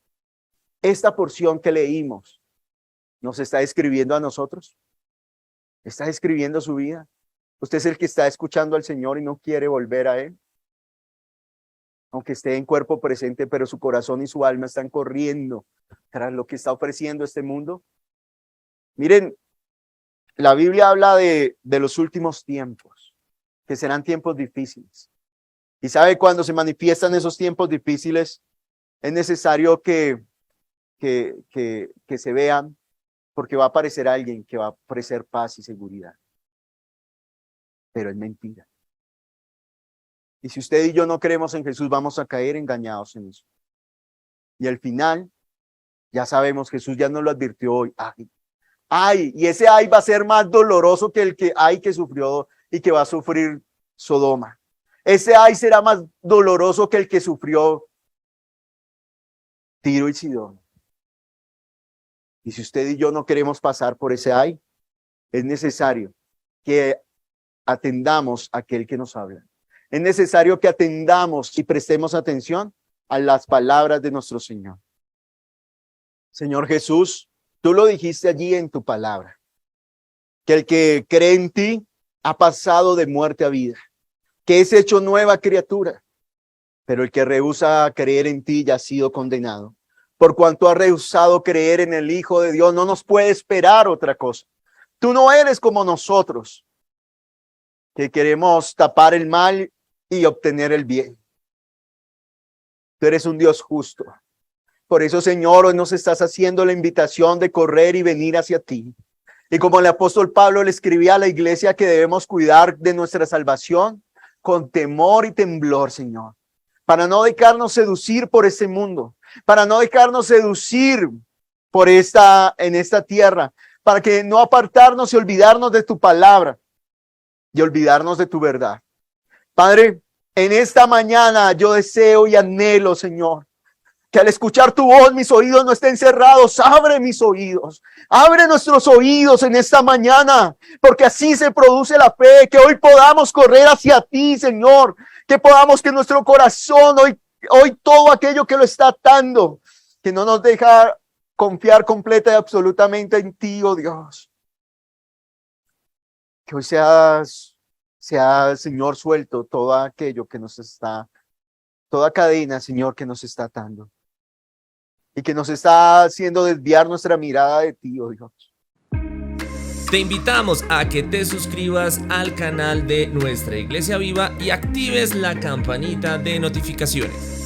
Esta porción que leímos nos está escribiendo a nosotros. Está escribiendo su vida. Usted es el que está escuchando al Señor y no quiere volver a Él. Aunque esté en cuerpo presente, pero su corazón y su alma están corriendo tras lo que está ofreciendo este mundo. Miren, la Biblia habla de los últimos tiempos, que serán tiempos difíciles. Y sabe, cuando se manifiestan esos tiempos difíciles, es necesario que se vean, porque va a aparecer alguien que va a ofrecer paz y seguridad. Pero es mentira. Y si usted y yo no creemos en Jesús, vamos a caer engañados en eso. Y al final, ya sabemos, Jesús ya nos lo advirtió hoy. Y ese ay va a ser más doloroso que el que sufrió y que va a sufrir Sodoma. Ese ay será más doloroso que el que sufrió Tiro y Sidón. Y si usted y yo no queremos pasar por ese ay, es necesario que atendamos a aquel que nos habla. Es necesario que atendamos y prestemos atención a las palabras de nuestro Señor. Señor Jesús, tú lo dijiste allí en tu palabra, que el que cree en ti ha pasado de muerte a vida, que es hecho nueva criatura, pero el que rehúsa creer en ti ya ha sido condenado. Por cuanto ha rehusado creer en el Hijo de Dios, no nos puede esperar otra cosa. Tú no eres como nosotros, que queremos tapar el mal y obtener el bien. Tú eres un Dios justo. Por eso, Señor, hoy nos estás haciendo la invitación de correr y venir hacia ti. Y como el apóstol Pablo le escribía a la iglesia que debemos cuidar de nuestra salvación con temor y temblor, Señor, para no dejarnos seducir por este mundo, para no dejarnos seducir en esta tierra, para que no apartarnos y olvidarnos de tu palabra y olvidarnos de tu verdad. Padre, en esta mañana yo deseo y anhelo, Señor, que al escuchar tu voz mis oídos no estén cerrados. Abre mis oídos, abre nuestros oídos en esta mañana, porque así se produce la fe, que hoy podamos correr hacia ti, Señor, que podamos, que nuestro corazón hoy todo aquello que lo está atando, que no nos deja confiar completa y absolutamente en ti, oh Dios, que hoy sea, Señor, suelto todo aquello que nos está, toda cadena, Señor, que nos está atando y que nos está haciendo desviar nuestra mirada de ti, oh Dios. Te invitamos a que te suscribas al canal de Nuestra Iglesia Viva y actives la campanita de notificaciones.